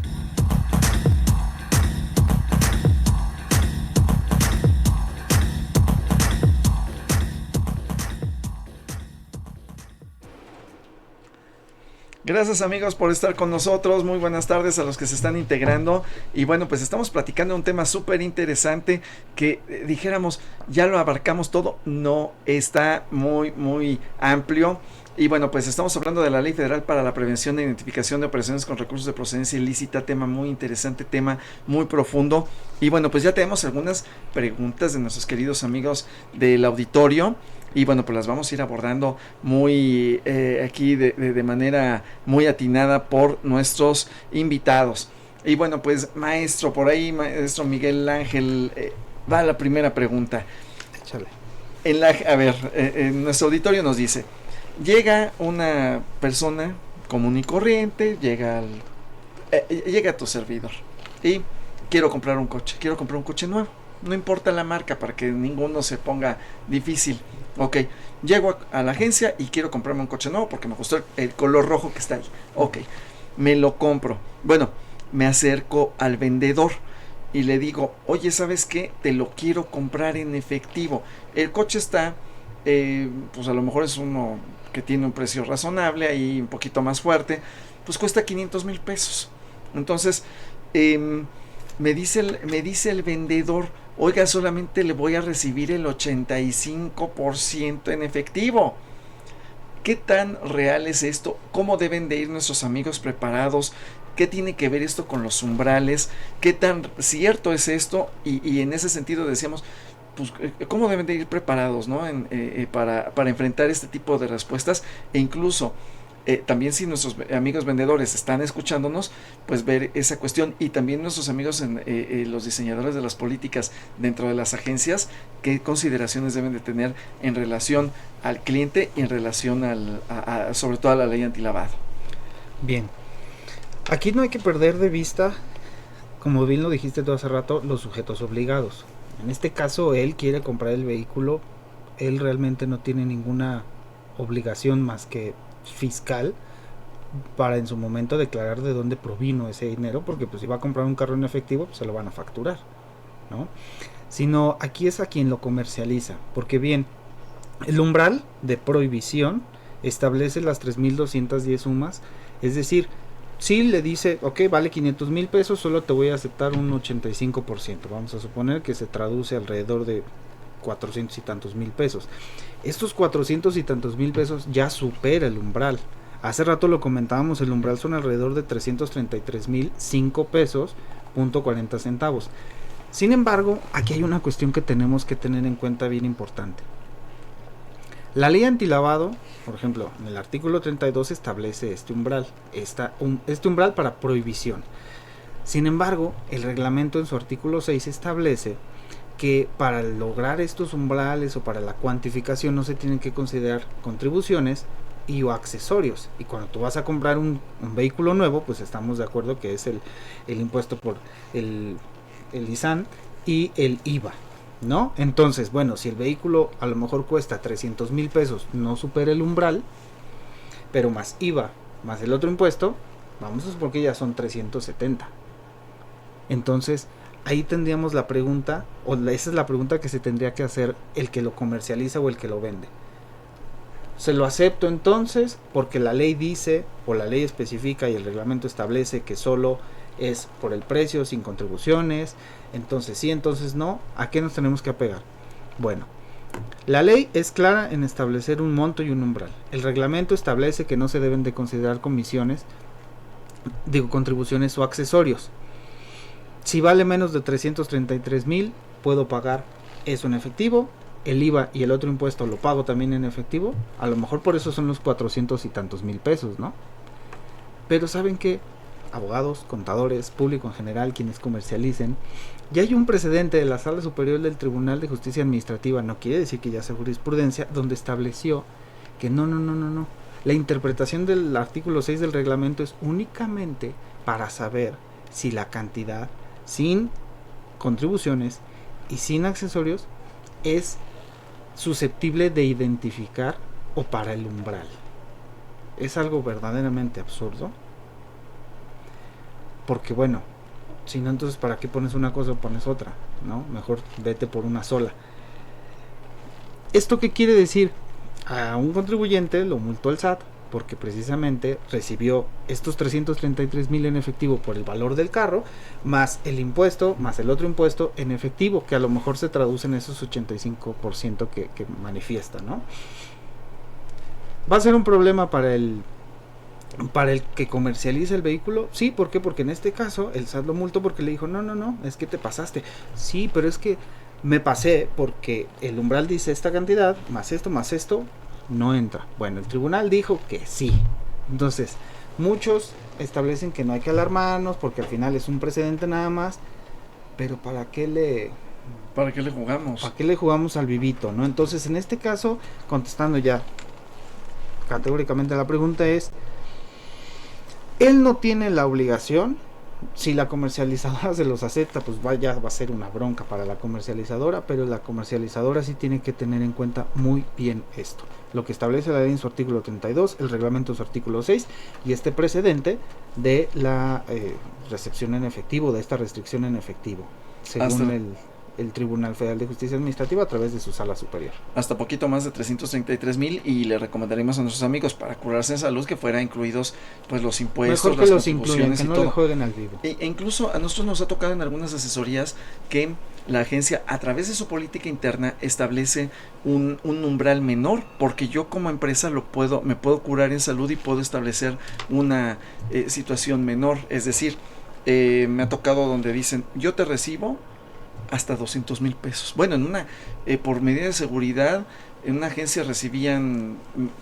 Gracias amigos por estar con nosotros, muy buenas tardes a los que se están integrando y bueno, pues estamos platicando un tema súper interesante que dijéramos ya lo abarcamos todo, no, está muy amplio. Y bueno, pues estamos hablando de la Ley Federal para la Prevención e Identificación de Operaciones con Recursos de Procedencia Ilícita, tema muy interesante, tema muy profundo. Y bueno, pues ya tenemos algunas preguntas de nuestros queridos amigos del auditorio. Y bueno, pues las vamos a ir abordando muy aquí de manera muy atinada por nuestros invitados. Y bueno, pues maestro, por ahí, maestro Miguel Ángel, va la primera pregunta. Échale. Nuestro auditorio nos dice... Llega una persona común y corriente, llega a tu servidor y quiero comprar un coche nuevo, no importa la marca para que ninguno se ponga difícil. Ok, llego a la agencia y quiero comprarme un coche nuevo porque me gustó el color rojo que está ahí. Ok, me lo compro. Bueno, me acerco al vendedor y le digo, oye, ¿sabes qué? Te lo quiero comprar en efectivo. El coche está, pues a lo mejor es uno que tiene un precio razonable, ahí un poquito más fuerte, pues cuesta 500,000 pesos. Entonces, me dice el vendedor, oiga, solamente le voy a recibir el 85% en efectivo. ¿Qué tan real es esto? ¿Cómo deben de ir nuestros amigos preparados? ¿Qué tiene que ver esto con los umbrales? ¿Qué tan cierto es esto? Y en ese sentido decíamos, pues, cómo deben de ir preparados, ¿no? Para enfrentar este tipo de respuestas e incluso también si nuestros amigos vendedores están escuchándonos, pues ver esa cuestión y también nuestros amigos los diseñadores de las políticas dentro de las agencias, qué consideraciones deben de tener en relación al cliente y en relación sobre todo a la ley antilavado. Bien, aquí no hay que perder de vista, como bien lo dijiste tú hace rato, los sujetos obligados. En este caso, él quiere comprar el vehículo, él realmente no tiene ninguna obligación más que fiscal para en su momento declarar de dónde provino ese dinero, porque pues si va a comprar un carro en efectivo, pues se lo van a facturar, ¿no? Sino aquí es a quien lo comercializa, porque bien, el umbral de prohibición establece las 3,210 sumas, es decir, si le dice, ok, vale 500,000 pesos, solo te voy a aceptar un 85%. Vamos a suponer que se traduce alrededor de 400 y tantos mil pesos. Estos 400 y tantos mil pesos ya supera el umbral. Hace rato lo comentábamos, el umbral son alrededor de 333,005 pesos, .40 centavos. Sin embargo, aquí hay una cuestión que tenemos que tener en cuenta bien importante. La ley antilavado, por ejemplo, en el artículo 32 establece este umbral para prohibición. Sin embargo, el reglamento en su artículo 6 establece que para lograr estos umbrales o para la cuantificación no se tienen que considerar contribuciones o accesorios. Y cuando tú vas a comprar un vehículo nuevo, pues estamos de acuerdo que es el impuesto por el ISAN y el IVA, ¿no? Entonces, bueno, si el vehículo a lo mejor cuesta 300,000 pesos, no supera el umbral, pero más IVA, más el otro impuesto, vamos a suponer que ya son 370. Entonces, ahí tendríamos la pregunta, esa es la pregunta que se tendría que hacer el que lo comercializa o el que lo vende. Se lo acepto entonces porque la ley dice, o la ley especifica y el reglamento establece que solo es por el precio, sin contribuciones, entonces sí, entonces no. ¿A qué nos tenemos que apegar? Bueno, la ley es clara en establecer un monto y un umbral. El reglamento establece que no se deben de considerar contribuciones o accesorios. Si vale menos de 333,000, puedo pagar eso en efectivo. El IVA y el otro impuesto lo pago también en efectivo. A lo mejor por eso son los 400 y tantos mil pesos, ¿no? Pero ¿saben qué? Abogados, contadores, público en general, quienes comercialicen, ya hay un precedente de la Sala Superior del Tribunal de Justicia Administrativa, no quiere decir que ya sea jurisprudencia, donde estableció que no. La interpretación del artículo 6 del reglamento es únicamente para saber si la cantidad sin contribuciones y sin accesorios es susceptible de identificar o para el umbral. Es algo verdaderamente absurdo, porque bueno, si no, entonces ¿para qué pones una cosa o pones otra? ¿No? Mejor vete por una sola. ¿Esto qué quiere decir? A un contribuyente lo multó el SAT porque precisamente recibió estos 333,000 en efectivo por el valor del carro, más el impuesto, más el otro impuesto en efectivo, que a lo mejor se traduce en esos 85% que manifiesta, ¿no? ¿Va a ser un problema para el que comercializa el vehículo? Sí, ¿por qué? Porque en este caso el SAT lo multó porque le dijo, no, es que te pasaste. Sí, pero es que me pasé porque el umbral dice esta cantidad, más esto, no entra. Bueno, el tribunal dijo que sí. Entonces, muchos establecen que no hay que alarmarnos porque al final es un precedente nada más, pero ¿para qué le jugamos? ¿Para qué le jugamos al vivito, no? Entonces, en este caso, contestando ya categóricamente la pregunta es, él no tiene la obligación. Si la comercializadora se los acepta, pues ya va a ser una bronca para la comercializadora, pero la comercializadora sí tiene que tener en cuenta muy bien esto, lo que establece la ley en su artículo 32, el reglamento en su artículo 6 y este precedente de la recepción en efectivo, de esta restricción en efectivo, según el Tribunal Federal de Justicia Administrativa a través de su sala superior. Hasta poquito más de 333,000 y le recomendaríamos a nuestros amigos para curarse en salud que fuera incluidos pues los impuestos, mejor que los incluyan, que no le jueguen al vivo. E incluso a nosotros nos ha tocado en algunas asesorías que la agencia a través de su política interna establece un umbral menor, porque yo como empresa me puedo curar en salud y puedo establecer una situación menor, es decir, me ha tocado donde dicen yo te recibo hasta 200,000 pesos. Bueno, por medida de seguridad, en una agencia recibían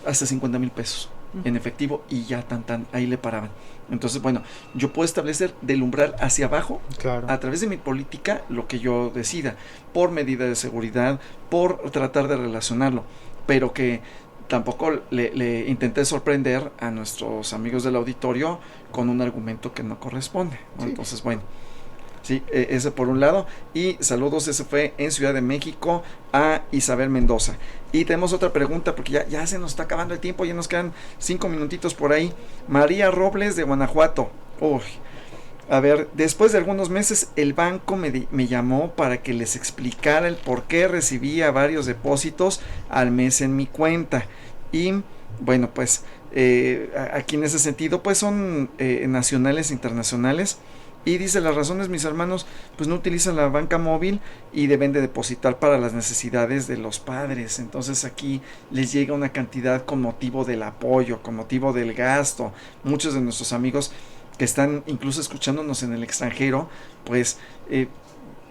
hasta 50,000 pesos en efectivo y ya ahí le paraban. Entonces, bueno, yo puedo establecer del umbral hacia abajo, claro, a través de mi política, lo que yo decida, por medida de seguridad, por tratar de relacionarlo, pero que tampoco le intenté sorprender a nuestros amigos del auditorio con un argumento que no corresponde, ¿no? Sí. Entonces, bueno, sí, ese por un lado. Y saludos, ese fue en Ciudad de México a Isabel Mendoza. Y tenemos otra pregunta porque ya se nos está acabando el tiempo, ya nos quedan 5 minutitos por ahí. María Robles de Guanajuato. Uy, a ver, después de algunos meses el banco me llamó para que les explicara el por qué recibía varios depósitos al mes en mi cuenta. Y bueno, pues aquí en ese sentido pues son nacionales e internacionales. Y dice, las razones, mis hermanos, pues no utilizan la banca móvil y deben de depositar para las necesidades de los padres. Entonces aquí les llega una cantidad con motivo del apoyo, con motivo del gasto. Muchos de nuestros amigos que están incluso escuchándonos en el extranjero, pues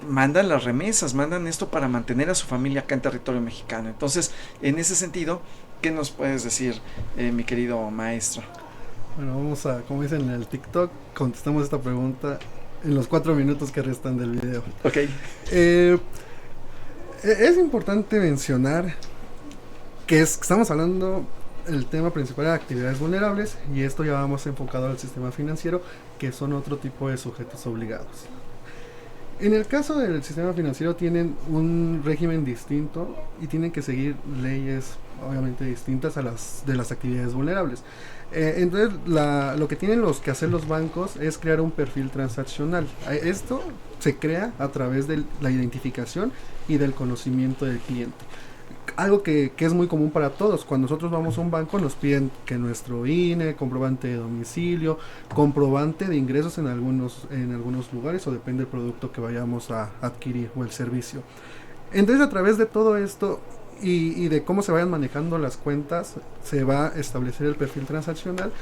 mandan las remesas, mandan esto para mantener a su familia acá en territorio mexicano. Entonces, en ese sentido, ¿qué nos puedes decir, mi querido maestro? Bueno, vamos a, como dicen en el TikTok, contestamos esta pregunta en los 4 minutos que restan del video. Ok. Es importante mencionar que estamos hablando, el tema principal de actividades vulnerables, y esto ya vamos enfocado al sistema financiero, que son otro tipo de sujetos obligados. En el caso del sistema financiero tienen un régimen distinto y tienen que seguir leyes obviamente distintas a las de las actividades vulnerables. Entonces lo que tienen que hacer los bancos es crear un perfil transaccional. Esto se crea a través de la identificación y del conocimiento del cliente. Algo que es muy común para todos. Cuando nosotros vamos a un banco nos piden que nuestro INE, comprobante de domicilio, comprobante de ingresos en algunos lugares, o depende del producto que vayamos a adquirir o el servicio. Entonces, a través de todo esto y de cómo se vayan manejando las cuentas, se va a establecer el perfil transaccional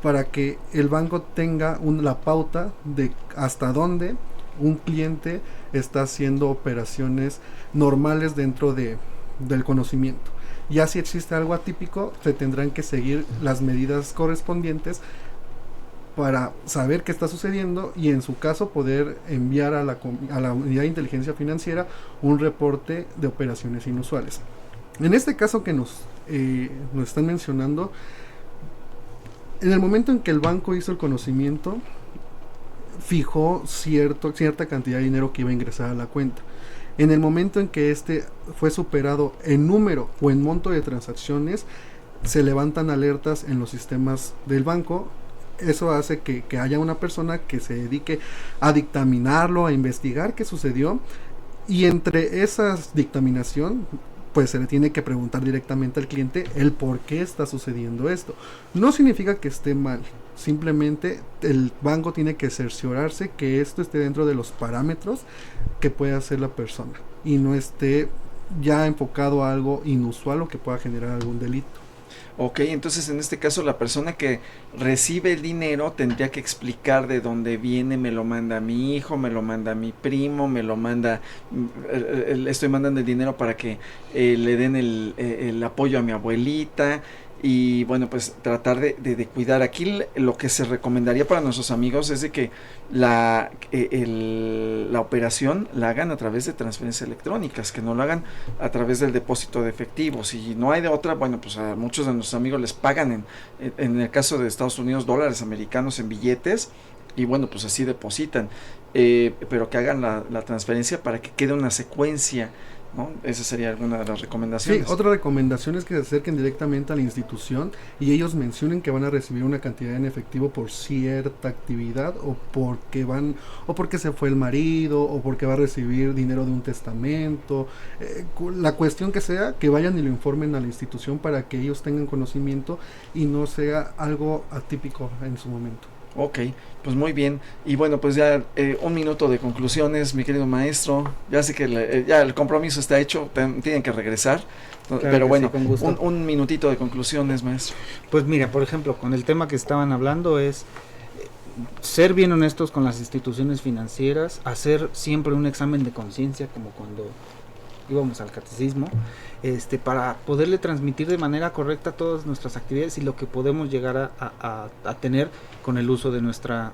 para que el banco tenga la pauta de hasta dónde un cliente está haciendo operaciones normales dentro del conocimiento. Ya si existe algo atípico, se tendrán que seguir las medidas correspondientes para saber qué está sucediendo y en su caso poder enviar a la unidad de inteligencia financiera un reporte de operaciones inusuales. En este caso que nos están mencionando, en el momento en que el banco hizo el conocimiento, fijó cierta cantidad de dinero que iba a ingresar a la cuenta. En el momento en que este fue superado en número o en monto de transacciones, se levantan alertas en los sistemas del banco. Eso hace que haya una persona que se dedique a dictaminarlo, a investigar qué sucedió, y entre esa dictaminación pues se le tiene que preguntar directamente al cliente el por qué está sucediendo esto. No significa que esté mal, simplemente el banco tiene que cerciorarse que esto esté dentro de los parámetros que puede hacer la persona y no esté ya enfocado a algo inusual o que pueda generar algún delito. Ok, entonces en este caso la persona que recibe el dinero tendría que explicar de dónde viene, me lo manda mi hijo, me lo manda mi primo, me lo manda, estoy mandando el dinero para que le den el apoyo a mi abuelita. Y bueno, pues tratar de cuidar. Aquí lo que se recomendaría para nuestros amigos es de que la operación la hagan a través de transferencias electrónicas, que no lo hagan a través del depósito de efectivo. Si no hay de otra, bueno, pues a muchos de nuestros amigos les pagan en el caso de Estados Unidos dólares americanos en billetes, y bueno, pues así depositan, pero que hagan la transferencia para que quede una secuencia, ¿no? Esa sería alguna de las recomendaciones. Sí, otra recomendación es que se acerquen directamente a la institución y ellos mencionen que van a recibir una cantidad en efectivo por cierta actividad, o porque se fue el marido, o porque va a recibir dinero de un testamento, la cuestión que sea, que vayan y lo informen a la institución para que ellos tengan conocimiento y no sea algo atípico en su momento. Ok, pues muy bien. Y bueno, pues ya 1 minuto de conclusiones, mi querido maestro. Ya sé que ya el compromiso está hecho, tienen que regresar. Claro, pero bueno, sí, un minutito de conclusiones, maestro. Pues mira, por ejemplo, con el tema que estaban hablando es ser bien honestos con las instituciones financieras, hacer siempre un examen de conciencia, como cuando íbamos al catecismo, para poderle transmitir de manera correcta todas nuestras actividades y lo que podemos llegar a tener con el uso de nuestra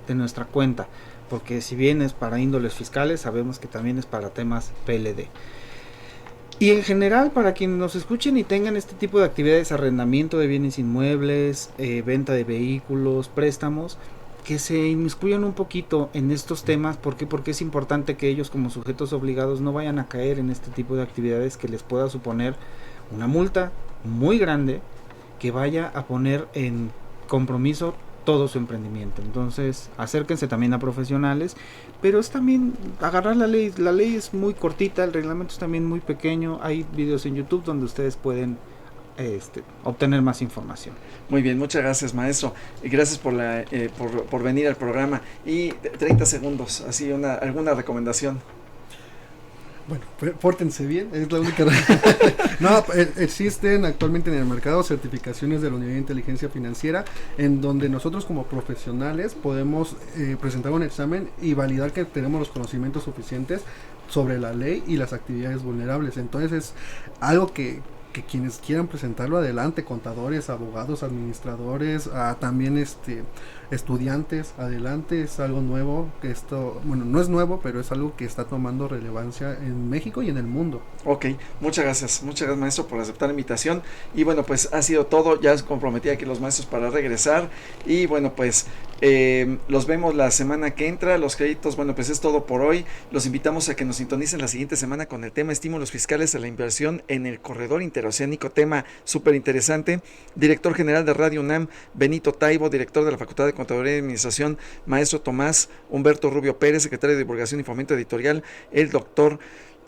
cuenta, porque si bien es para índoles fiscales, sabemos que también es para temas PLD. Y en general, para quienes nos escuchen y tengan este tipo de actividades, arrendamiento de bienes inmuebles, venta de vehículos, préstamos, que se inmiscuyan un poquito en estos temas. ¿Por qué? Porque es importante que ellos, como sujetos obligados, no vayan a caer en este tipo de actividades que les pueda suponer una multa muy grande que vaya a poner en compromiso todo su emprendimiento. Entonces, acérquense también a profesionales, pero es también agarrar la ley. La ley es muy cortita, el reglamento es también muy pequeño. Hay videos en YouTube donde ustedes pueden obtener más información. Muy bien, muchas gracias, maestro, y gracias por venir al programa. Y 30 segundos, así alguna recomendación. bueno, pórtense bien, es la única. No, existen actualmente en el mercado certificaciones de la Unidad de Inteligencia Financiera, en donde nosotros como profesionales podemos presentar un examen y validar que tenemos los conocimientos suficientes sobre la ley y las actividades vulnerables. Entonces es algo que quienes quieran presentarlo, adelante, contadores, abogados, administradores, también estudiantes, adelante, es algo nuevo, que esto, bueno, no es nuevo, pero es algo que está tomando relevancia en México y en el mundo. Ok, muchas gracias maestro por aceptar la invitación, y bueno, pues ha sido todo, ya se comprometí aquí los maestros para regresar, y bueno, pues los vemos la semana que entra. Los créditos, bueno, pues es todo por hoy. Los invitamos a que nos sintonicen la siguiente semana con el tema estímulos fiscales a la inversión en el corredor interoceánico, tema súper interesante. Director general de Radio UNAM, Benito Taibo; director de la Facultad de Contaduría y Administración, maestro Tomás Humberto Rubio Pérez; secretario de Divulgación y Fomento Editorial, el doctor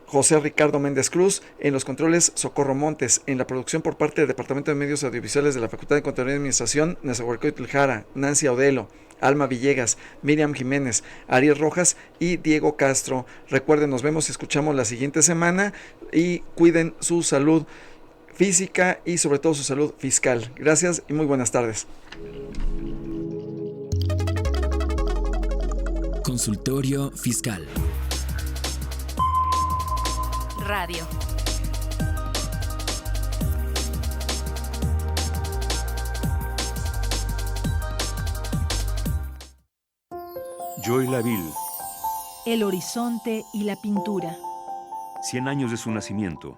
José Ricardo Méndez Cruz; en los controles, Socorro Montes; en la producción por parte del Departamento de Medios Audiovisuales de la Facultad de Contaduría y Administración, Nezahualcóyotl Jara, Nancy Audelo, Alma Villegas, Miriam Jiménez, Ariel Rojas y Diego Castro. Recuerden, nos vemos y escuchamos la siguiente semana, y cuiden su salud física y sobre todo su salud fiscal. Gracias y muy buenas tardes. Consultorio Fiscal Radio. Joy Laville. El horizonte y la pintura. 100 años de su nacimiento,